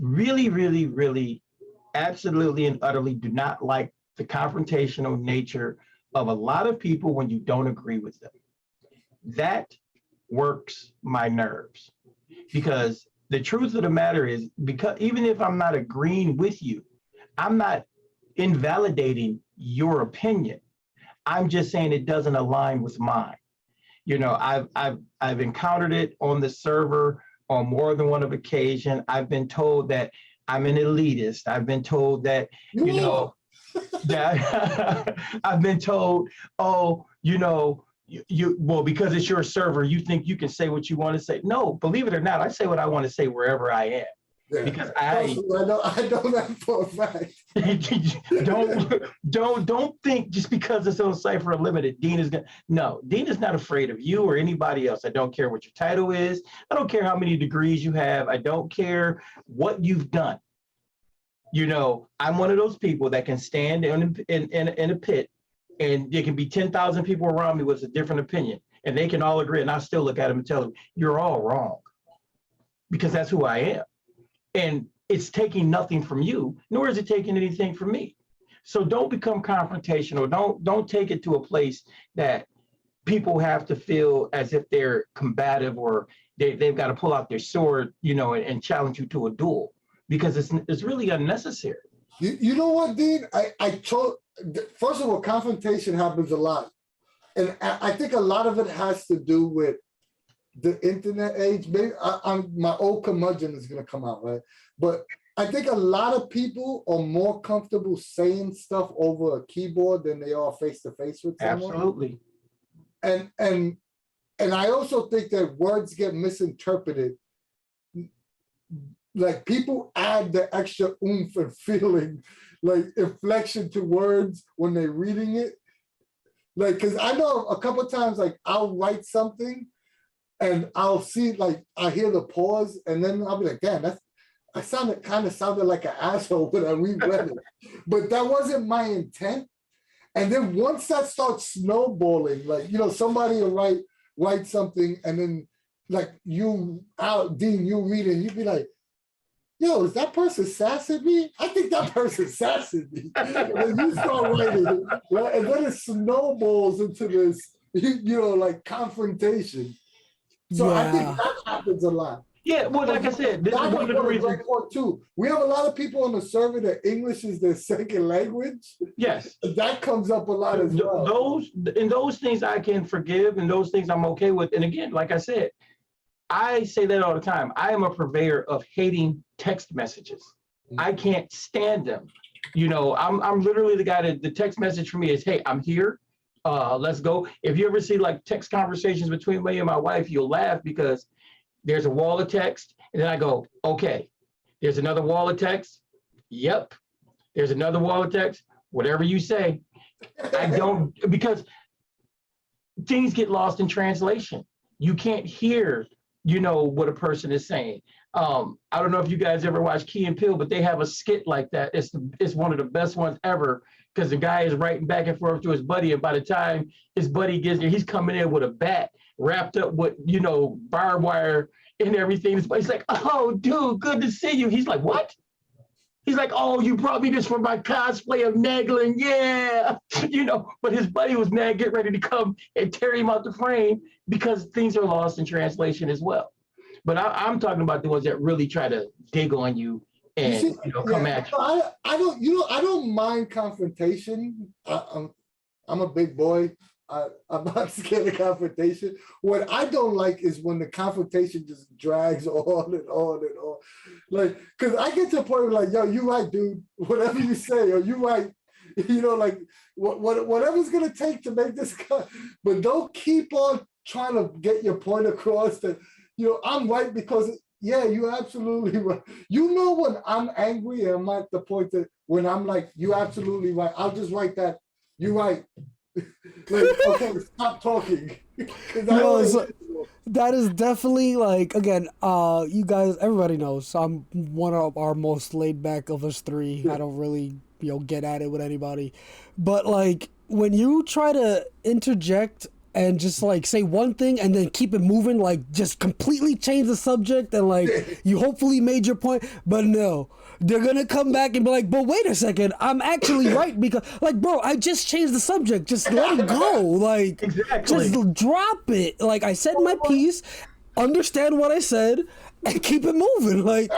really, really, really, absolutely and utterly do not like the confrontational nature of a lot of people when you don't agree with them. That works my nerves, because the truth of the matter is, because even if I'm not agreeing with you, I'm not invalidating your opinion. I'm just saying it doesn't align with mine. I've encountered it on the server on more than one occasion. I've been told that I'm an elitist. I've been told that, that I've been told, well, because it's your server, you think you can say what you want to say. No, believe it or not, I say what I want to say wherever I am. Yeah. Because I know that for a fact. don't think just because it's on Cypher Unlimited, Dean is not afraid of you or anybody else. I don't care what your title is. I don't care how many degrees you have. I don't care what you've done. I'm one of those people that can stand in a pit, and there can be 10,000 people around me with a different opinion, and they can all agree, and I still look at them and tell them, you're all wrong, because that's who I am. And it's taking nothing from you, nor is it taking anything from me. So don't become confrontational. Don't take it to a place that people have to feel as if they're combative, or they've got to pull out their sword, and challenge you to a duel, because it's really unnecessary. You know what, Dean? first of all, confrontation happens a lot. And I think a lot of it has to do with the internet age. Maybe my old curmudgeon is going to come out, right? But I think a lot of people are more comfortable saying stuff over a keyboard than they are face to face with someone. Absolutely. And I also think that words get misinterpreted. Like people add the extra oomph and feeling, like inflection to words when they're reading it. Like, because I know a couple of times, like I'll write something and I'll see, like, I hear the pause and then I'll be like, damn, I kind of sounded like an asshole when I reread it. But that wasn't my intent. And then once that starts snowballing, like, somebody will write something and then like Dean, you read it and you'd be like, yo, is that person sassing me? I think that person's sassing me. And then you start writing, right? And then it snowballs into this, like confrontation. So I think that happens a lot. Yeah, well, like I said, this is one of the reasons. Too. We have a lot of people on the server that English is their second language. Yes. That comes up a lot as well. Those things I can forgive, and those things I'm okay with. And again, like I said, I say that all the time. I am a purveyor of hating text messages. I can't stand them. I'm literally the guy that the text message for me is, hey, I'm here. Let's go. If you ever see like text conversations between me and my wife, you'll laugh because there's a wall of text. And then I go, okay, there's another wall of text. Yep. There's another wall of text. Whatever you say. I don't, because things get lost in translation. You can't hear what a person is saying. I don't know if you guys ever watch Key and Peele, but they have a skit like that. It's one of the best ones ever because the guy is writing back and forth to his buddy, and by the time his buddy gets there, he's coming in with a bat wrapped up with barbed wire and everything. He's like, "Oh, dude, good to see you." He's like, "What?" He's like, "Oh, you brought me this for my cosplay of Naglin, yeah." But his buddy was mad, get ready to come and tear him out the frame because things are lost in translation as well. But I'm talking about the ones that really try to dig on you and come at you. I don't mind confrontation. I'm a big boy. I'm not scared of confrontation. What I don't like is when the confrontation just drags on and on and on. Like, because I get to a point where like, yo, you right, dude. Whatever you say, or you right. Like whatever's gonna take to make this cut. But don't keep on trying to get your point across that I'm right because you're absolutely right. When I'm angry and I'm at the point that when I'm like, you absolutely right, I'll just write that, you right. Like, okay, stop talking. That is definitely like, again, you guys, everybody knows I'm one of our most laid back of us three. I don't really get at it with anybody, but like when you try to interject and just like say one thing and then keep it moving, like just completely change the subject and like you hopefully made your point, but no, they're gonna come back and be like, but wait a second, I'm actually right because like, bro, I just changed the subject, just let it go, like exactly. Just drop it. Like I said my piece, understand what I said, and keep it moving. Like,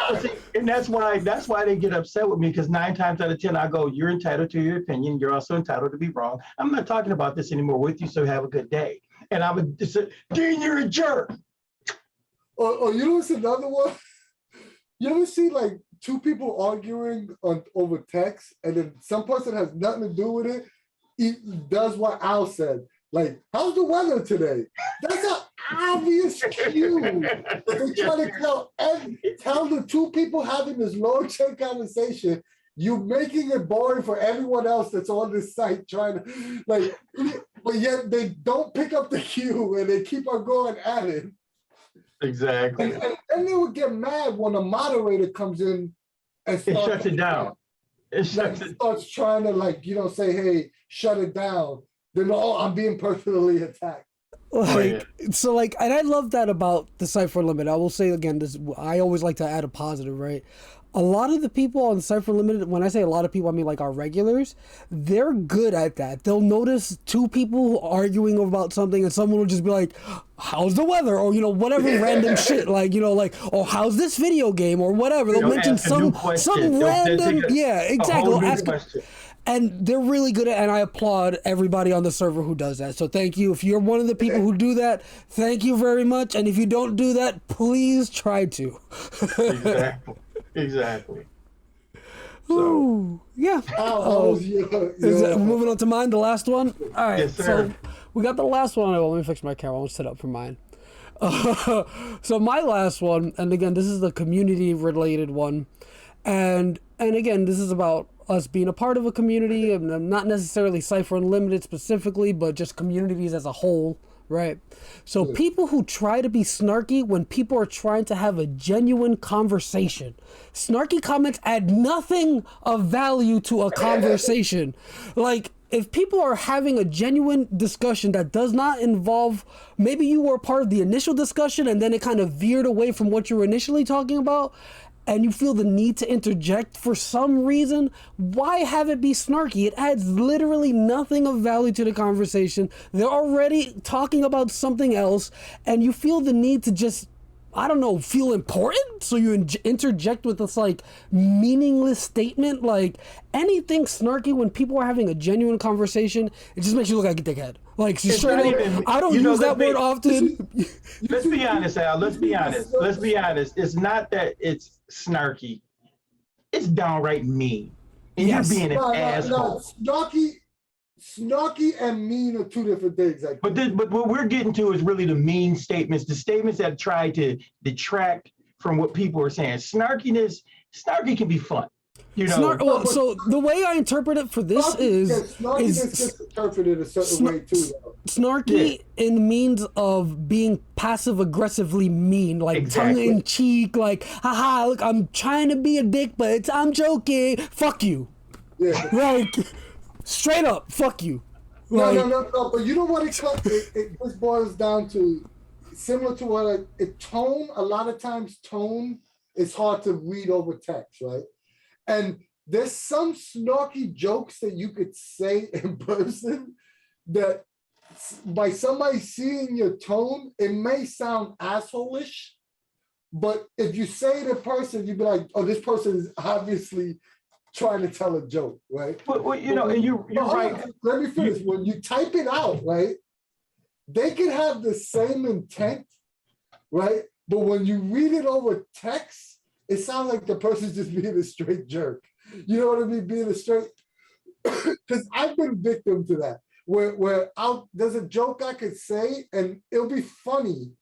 and that's why they get upset with me, because 9 times out of 10 I go, you're entitled to your opinion. You're also entitled to be wrong. I'm not talking about this anymore with you, so have a good day. And I would just say, Dean, you're a jerk. Or you know what's another one? You ever see like 2 people arguing over text, and then some person has nothing to do with it, he does what Al said. Like, how's the weather today? That's an obvious cue that they try to tell the 2 people having this low chain conversation, you're making it boring for everyone else that's on this site trying to, like, but yet they don't pick up the cue and they keep on going at it. Exactly. And then they would get mad when a moderator comes in and shuts it down. Starts trying to, like, say, hey, shut it down. Then, I'm being personally attacked. Like, so like, and I love that about the Cypher Unlimited. I will say again, this, I always like to add a positive, right? A lot of the people on Cypher Unlimited, when I say a lot of people, I mean like our regulars, they're good at that. They'll notice 2 people arguing about something and someone will just be like, how's the weather? Or, whatever random shit, like, like, oh, how's this video game or whatever. They'll mention some random, exactly. And they're really good at, and I applaud everybody on the server who does that. So thank you. If you're one of the people who do that, thank you very much. And if you don't do that, please try to. Exactly. So, ooh, yeah. Moving on to mine, the last one. All right. Yes, sir. So we got the last one. Let me fix my camera. I'll set up for mine. So my last one, and again, this is the community related one. And again, this is about us being a part of a community, and not necessarily Cypher Unlimited specifically, but just communities as a whole, right? So people who try to be snarky when people are trying to have a genuine conversation. Snarky comments add nothing of value to a conversation. Like, if people are having a genuine discussion that does not involve, maybe you were part of the initial discussion and then it kind of veered away from what you were initially talking about, and you feel the need to interject for some reason, why have it be snarky? It adds literally nothing of value to the conversation. They're already talking about something else, and you feel the need to just, I don't know, feel important? So you interject with this like meaningless statement. Like, anything snarky when people are having a genuine conversation, it just makes you look like a dickhead. Like, straight up, I don't use that word often. Let's be honest, Al. Let's be honest. It's not that it's snarky. It's downright mean. And you're being an asshole. Snarky and mean are two different things. But what we're getting to is really the mean statements, the statements that try to detract from what people are saying. Snarky can be fun. You know, so the way I interpret it for this snarky is just interpreted a certain way too. Though. Snarky in means of being passive aggressively mean, like tongue in cheek, like, haha, look, I'm trying to be a dick, but I'm joking. Fuck you. Yeah. Like, straight up, fuck you. Like, no. But you know what it just boils down to, similar to what tone. A lot of times, tone is hard to read over text, right? And there's some snarky jokes that you could say in person that by somebody seeing your tone, it may sound asshole-ish, but if you say it in person, you'd be like, oh, this person is obviously trying to tell a joke, right? Well, you know, and you're right. Let me finish. When you type it out, right, they can have the same intent, right? But when you read it over text, it sounds like the person's just being a straight jerk. You know what I mean? Being a straight, because I've been victim to that. Where there's a joke I could say, and it'll be funny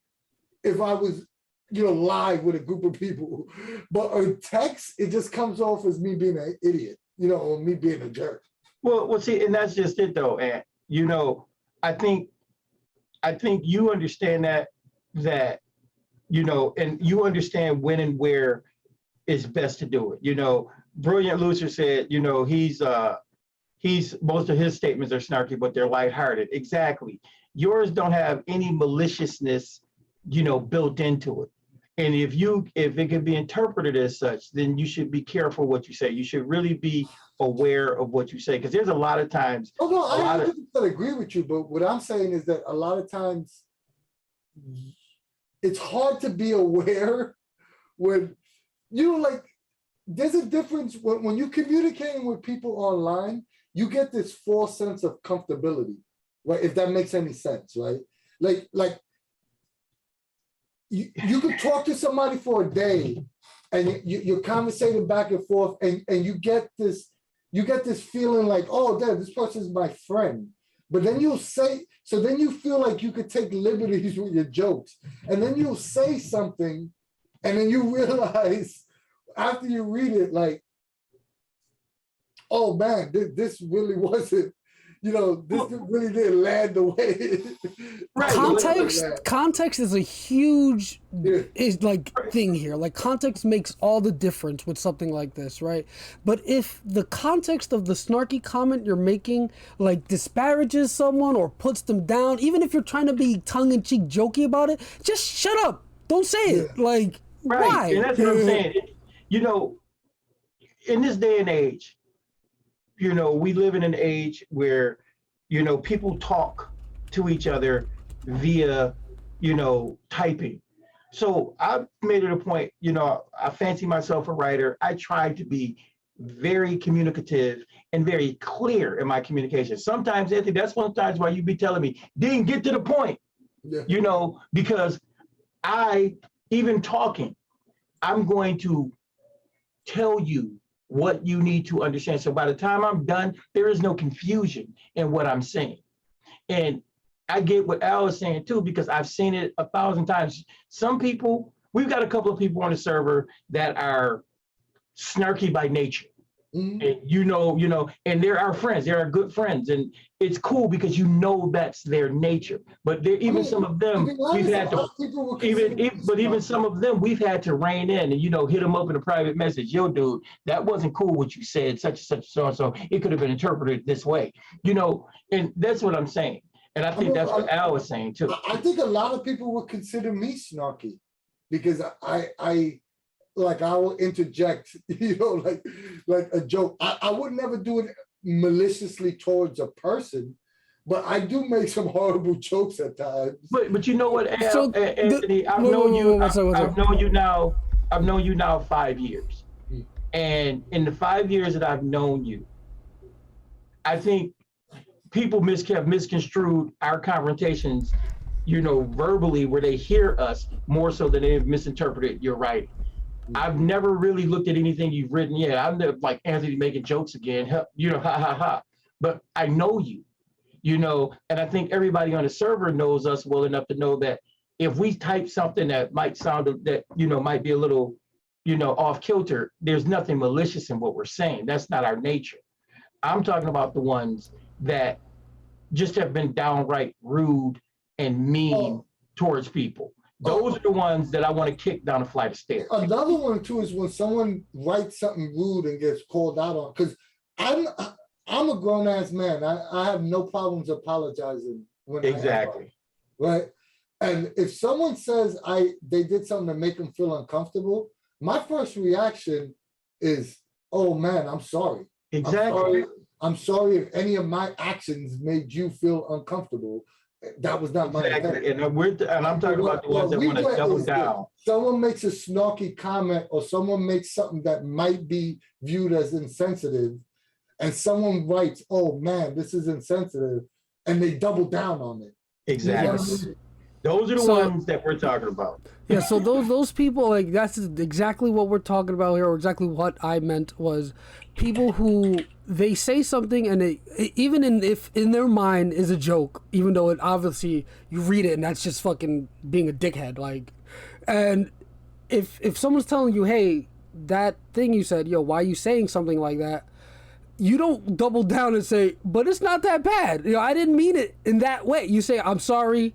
if I was, live with a group of people. But on text, it just comes off as me being an idiot, or me being a jerk. Well, see, and that's just it, though. And I think you understand that and you understand when and where it's best to do it. Brilliant Loser said, he's most of his statements are snarky, but they're lighthearted. Exactly. Yours don't have any maliciousness, built into it. And if it can be interpreted as such, then you should be careful what you say. You should really be aware of what you say, because there's a lot of times. Oh no, I 100% agree with you, but what I'm saying is that a lot of times it's hard to be aware when there's a difference when you're communicating with people online, you get this false sense of comfortability, right? If that makes any sense, right? Like you could talk to somebody for a day and you're conversating back and forth and you get this feeling like, oh, this person's my friend. But then you'll say, so then you feel like you could take liberties with your jokes. And then you'll say something and then you realize after you read it, like, oh man, this really wasn't, this really didn't land the way. Right. Context is a huge thing here. Like, context makes all the difference with something like this, right? But if the context of the snarky comment you're making disparages someone or puts them down, even if you're trying to be tongue-in-cheek jokey about it, just shut up. Don't say it. Like, right. Why? And that's what I'm saying. In this day and age, we live in an age where, people talk to each other via, typing. So I've made it a point, I fancy myself a writer. I try to be very communicative and very clear in my communication. Sometimes, Anthony, that's one of the times why you be telling me, Dean, get to the point, you know, because even talking, I'm going to tell you what you need to understand. So by the time I'm done, there is no confusion in what I'm saying. And I get what Al is saying too, because I've seen it 1,000 times. Some people, we've got a couple of people on the server that are snarky by nature. Mm-hmm. And you know, and they're our friends, they're our good friends. And it's cool because you know that's their nature. But even some of them, we've had to, even some of them, we've had to rein in and, you know, hit them up in a private message. Yo, dude, that wasn't cool what you said, such and such, so and so. It could have been interpreted this way, you know, and that's what I'm saying. And I think that's what Al was saying too. I think a lot of people would consider me snarky because I will interject, you know, like a joke. I would never do it maliciously towards a person, but I do make some horrible jokes at times. But you know what, Al, Anthony, I've known you now 5 years. And in the 5 years that I've known you, I think people have misconstrued our confrontations, you know, verbally, where they hear us more so than they've misinterpreted your writing. I've never really looked at anything you've written yet. I've never, like, Anthony making jokes again, you know, ha ha ha. But I know you, you know, and I think everybody on the server knows us well enough to know that if we type something that might sound that, you know, might be a little, you know, off kilter, there's nothing malicious in what we're saying. That's not our nature. I'm talking about the ones that just have been downright rude and mean towards people. Those are the ones that I want to kick down a flight of stairs. Another one too is when someone writes something rude and gets called out on, because I'm a grown ass man. I have no problems apologizing when exactly right. And if someone says they did something to make them feel uncomfortable, my first reaction is, oh man, I'm sorry. Exactly. I'm sorry if any of my actions made you feel uncomfortable. That was not my intent. And I'm talking about the ones that want to double down. Someone makes a snarky comment or someone makes something that might be viewed as insensitive, and someone writes, oh man, this is insensitive, and they double down on it. Exactly. You know what I mean? Those are the ones that we're talking about. Yeah, so those people, like, that's exactly what we're talking about here, or exactly what I meant was people who they say something and they, even if in their mind is a joke, even though it obviously you read it and that's just fucking being a dickhead, like, and if someone's telling you, hey, that thing you said, yo, why are you saying something like that? You don't double down and say, but it's not that bad. You know, I didn't mean it in that way. You say, I'm sorry,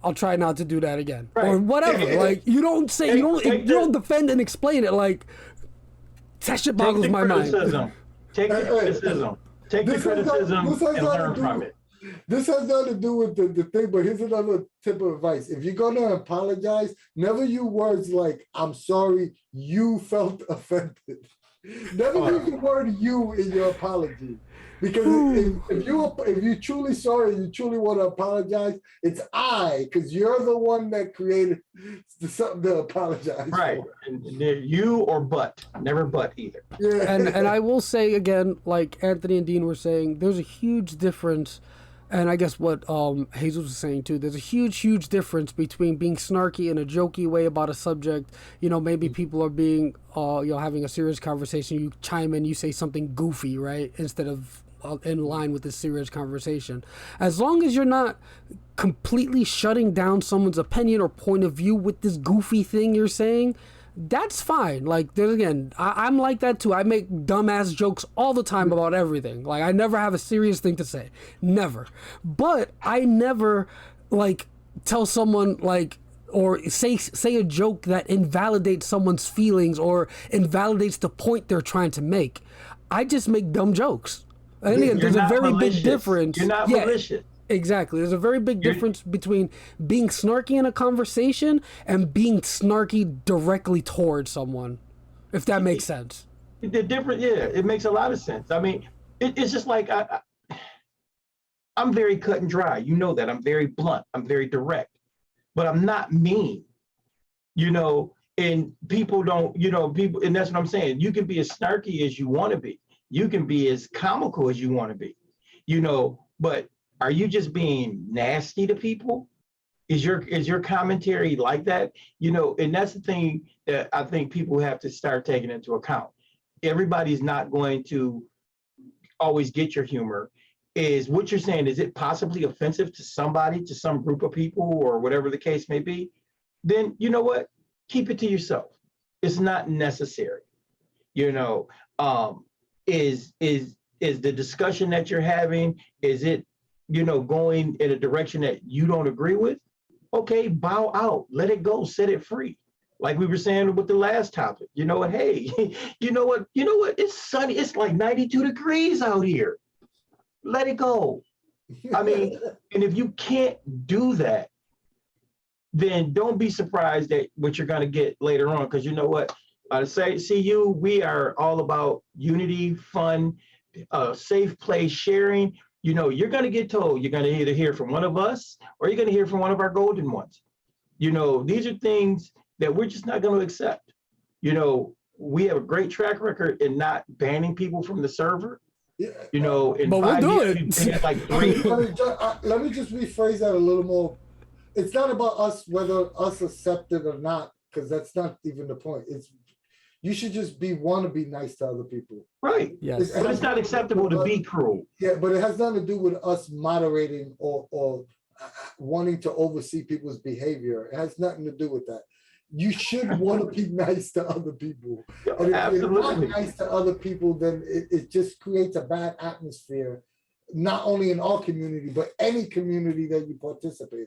I'll try not to do that again, right, or whatever. Like, you don't say, you don't defend and explain it. Like, that shit boggles my mind. Take the criticism. Take the criticism and learn from it. This has nothing to do with the thing, but here's another tip of advice. If you're gonna apologize, never use words like, I'm sorry, you felt offended. Never use the word you in your apology. Because if you're truly sorry, you truly want to apologize, it's I, because you're the one that created something to apologize right for. And you or but, never but either. Yeah. And I will say again, like Anthony and Dean were saying, there's a huge difference, and I guess what Jesus was saying too, there's a huge difference between being snarky in a jokey way about a subject. You know, maybe people are being having a serious conversation, you chime in, you say something goofy, right, instead of in line with this serious conversation. As long as you're not completely shutting down someone's opinion or point of view with this goofy thing you're saying, that's fine. Like, there's, again, I'm like that too. I make dumbass jokes all the time about everything. Like, I never have a serious thing to say. Never. But I never, like, tell someone, like, or say a joke that invalidates someone's feelings or invalidates the point they're trying to make. I just make dumb jokes. And again, there's a very big difference. You're not malicious. Exactly. There's a very big difference between being snarky in a conversation and being snarky directly towards someone, if that makes sense. The different, yeah, it makes a lot of sense. I mean, it's just like I'm very cut and dry. You know that. I'm very blunt. I'm very direct, but I'm not mean. You know, And people don't, people, and that's what I'm saying. You can be as snarky as you want to be. You can be as comical as you want to be, but are you just being nasty to people? Is your commentary like that? And that's the thing that I think people have to start taking into account. Everybody's not going to always get your humor. Is what you're saying, is it possibly offensive to somebody, to some group of people, or whatever the case may be? Then you know what? Keep it to yourself. It's not necessary. Is the discussion that you're having, is it, going in a direction that you don't agree with? Okay, bow out, let it go, set it free. Like we were saying with the last topic, hey, it's sunny, it's like 92 degrees out here. Let it go. I mean, and if you can't do that, then don't be surprised at what you're going to get later on. Because you know what? CU, we are all about unity, fun, safe place, sharing. You're going to get told you're going to either hear from one of us or you're going to hear from one of our golden ones. These are things that we're just not going to accept. We have a great track record in not banning people from the server. Yeah. In but 5 we'll years, do it. like 3. Let me just rephrase that a little more. It's not about us, whether us accept it or not, because that's not even the point. It's you should just want to be nice to other people. Right. Yes. But it's not acceptable to be cruel. Yeah, but it has nothing to do with us moderating or wanting to oversee people's behavior. It has nothing to do with that. You should want to be nice to other people. And if you're not nice to other people, then it just creates a bad atmosphere, not only in our community, but any community that you participate in.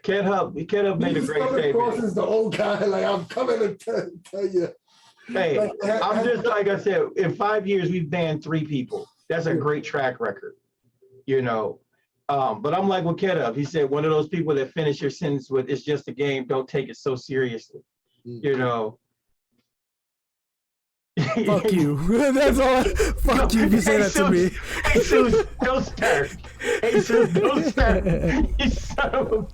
Ken Hub made a great statement. Across as the old guy, like I'm coming to tell you. Hey, I'm just like I said, in 5 years, we've banned 3 people. That's a great track record, But I'm like with Ketup. He said, one of those people that finish your sentence with, it's just a game, don't take it so seriously, Fuck you. That's all. Fuck you if you say that to me. Jesus, don't start. Jesus, don't start. You son of a...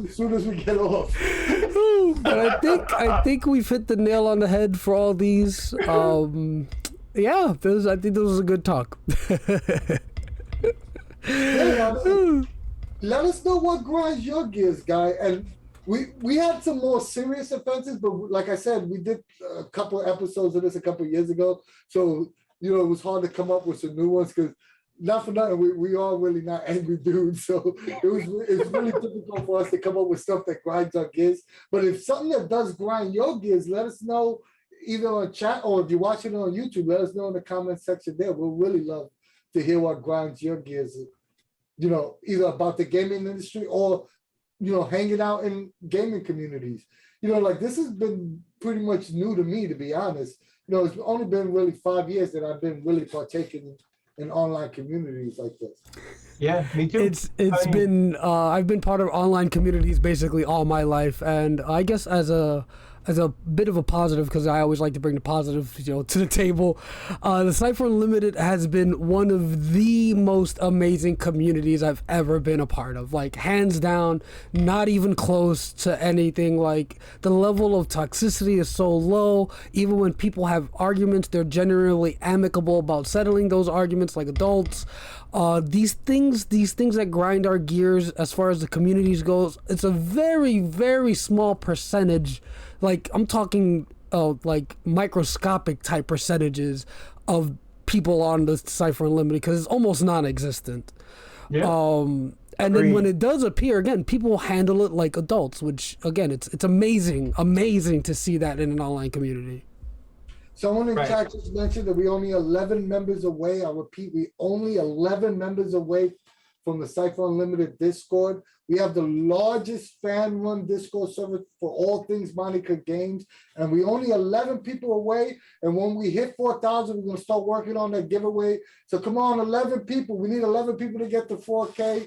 As soon as we get off. But I think we've hit the nail on the head for all these. Yeah, I think this was a good talk. Let us know what grinds your gears, guy. And we had some more serious offenses, but like I said, we did a couple of episodes of this a couple of years ago. So, it was hard to come up with some new ones because not for nothing, we are really not angry dudes. So it's really difficult for us to come up with stuff that grinds our gears. But if something that does grind your gears, let us know either on chat or if you're watching on YouTube, let us know in the comment section there. We'll really love to hear what grinds your gears, either about the gaming industry or, hanging out in gaming communities. Like this has been pretty much new to me, to be honest. It's only been really 5 years that I've been really partaking in online communities like this. Yeah, me too. I've been part of online communities basically all my life, and I guess as a bit of a positive, because I always like to bring the positive, to the table. The Cypher Unlimited has been one of the most amazing communities I've ever been a part of. Like, hands down, not even close to anything. Like, the level of toxicity is so low. Even when people have arguments, they're generally amicable about settling those arguments like adults. These things that grind our gears as far as the communities goes, it's a very, very small percentage. Like, I'm talking like microscopic type percentages of people on the Cypher Unlimited, because it's almost non-existent. Yeah. And then when it does appear, again, people handle it like adults, which, again, it's amazing to see that in an online community. Someone in chat just mentioned that we only 11 members away. I repeat, we only 11 members away from the Cypher Unlimited Discord. We have the largest fan-run Discord server for all things Monica Games, and we only 11 people away. And when we hit 4,000, we're going to start working on that giveaway. So come on, 11 people. We need 11 people to get to 4K.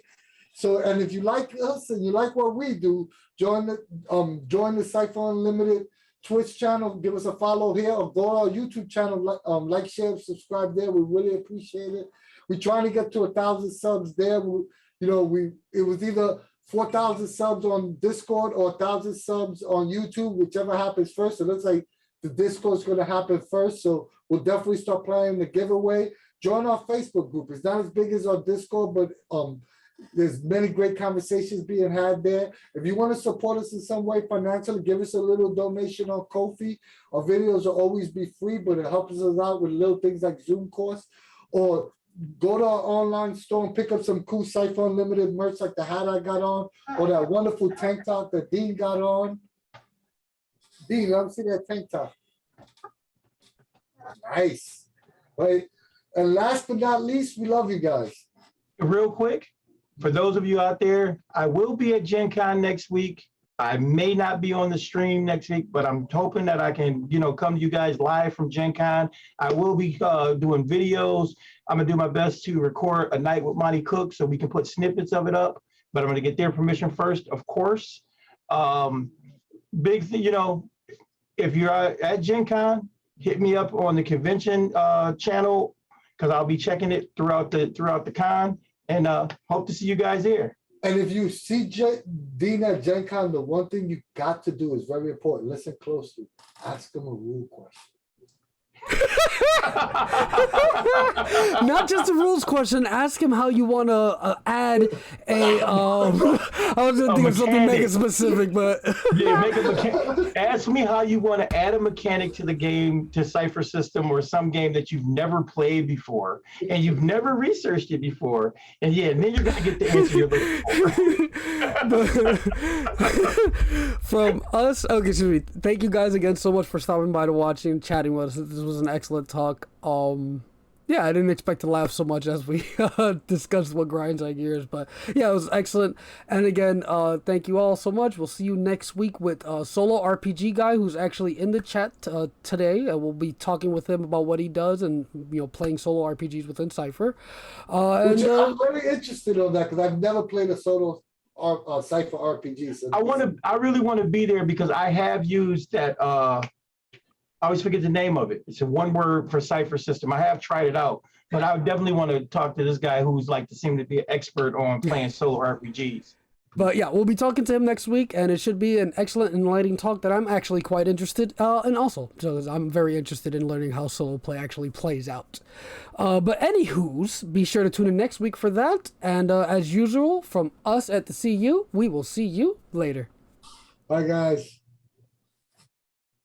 So, and if you like us and you like what we do, join the Cypher Unlimited Twitch channel, give us a follow here, or go to our YouTube channel, like, share, subscribe there. We really appreciate it. We're trying to get to 1,000 subs there. It was either 4,000 subs on Discord or 1,000 subs on YouTube, whichever happens first. It looks like the Discord is going to happen first. So we'll definitely start playing the giveaway. Join our Facebook group. It's not as big as our Discord, but there's many great conversations being had there. If you want to support us in some way financially, give us a little donation on Ko-fi. Our videos will always be free, but it helps us out with little things like Zoom course. Or go to our online store and pick up some cool Cypher Unlimited merch like the hat I got on, or that wonderful tank top that Dean got on. Dean, let me see that tank top. Nice. Right. And last but not least, we love you guys. Real quick, for those of you out there, I will be at Gen Con next week. I may not be on the stream next week, but I'm hoping that I can, come to you guys live from Gen Con. I will be doing videos. I'm gonna do my best to record a night with Monty Cook so we can put snippets of it up, but I'm gonna get their permission first, of course. Big thing, if you're at Gen Con, hit me up on the convention channel, because I'll be checking it throughout the con, and hope to see you guys there. And if you see Dean at Gen Con, the one thing you got to do is very important. Listen closely. Ask him a rule question. Not just a rules question. Ask him how you want to add a. I was going to think of something mega specific, but yeah, ask me how you want to add a mechanic to the game, to Cypher system, or some game that you've never played before and you've never researched it before, and then you're going to get the answer you're looking for. From us, okay, excuse me. Thank you guys again so much for stopping by to watching, chatting with us. This was an excellent talk. Yeah, I didn't expect to laugh so much as we discussed what grinds our gears, but yeah, it was excellent. And again, thank you all so much. We'll see you next week with Solo RPG guy, who's actually in the chat today. We'll be talking with him about what he does and playing solo RPGs within Cypher. I'm very interested on that because I've never played a solo Cypher RPG. So I really want to be there because I have used that. I always forget the name of it. It's a one word for Cypher system. I have tried it out, but I would definitely want to talk to this guy who's seem to be an expert on playing solo RPGs. But yeah, we'll be talking to him next week, and it should be an excellent, enlightening talk that I'm actually quite interested in also. So I'm very interested in learning how solo play actually plays out. But anywho's, be sure to tune in next week for that. And as usual, from us at the CU, we will see you later. Bye, guys.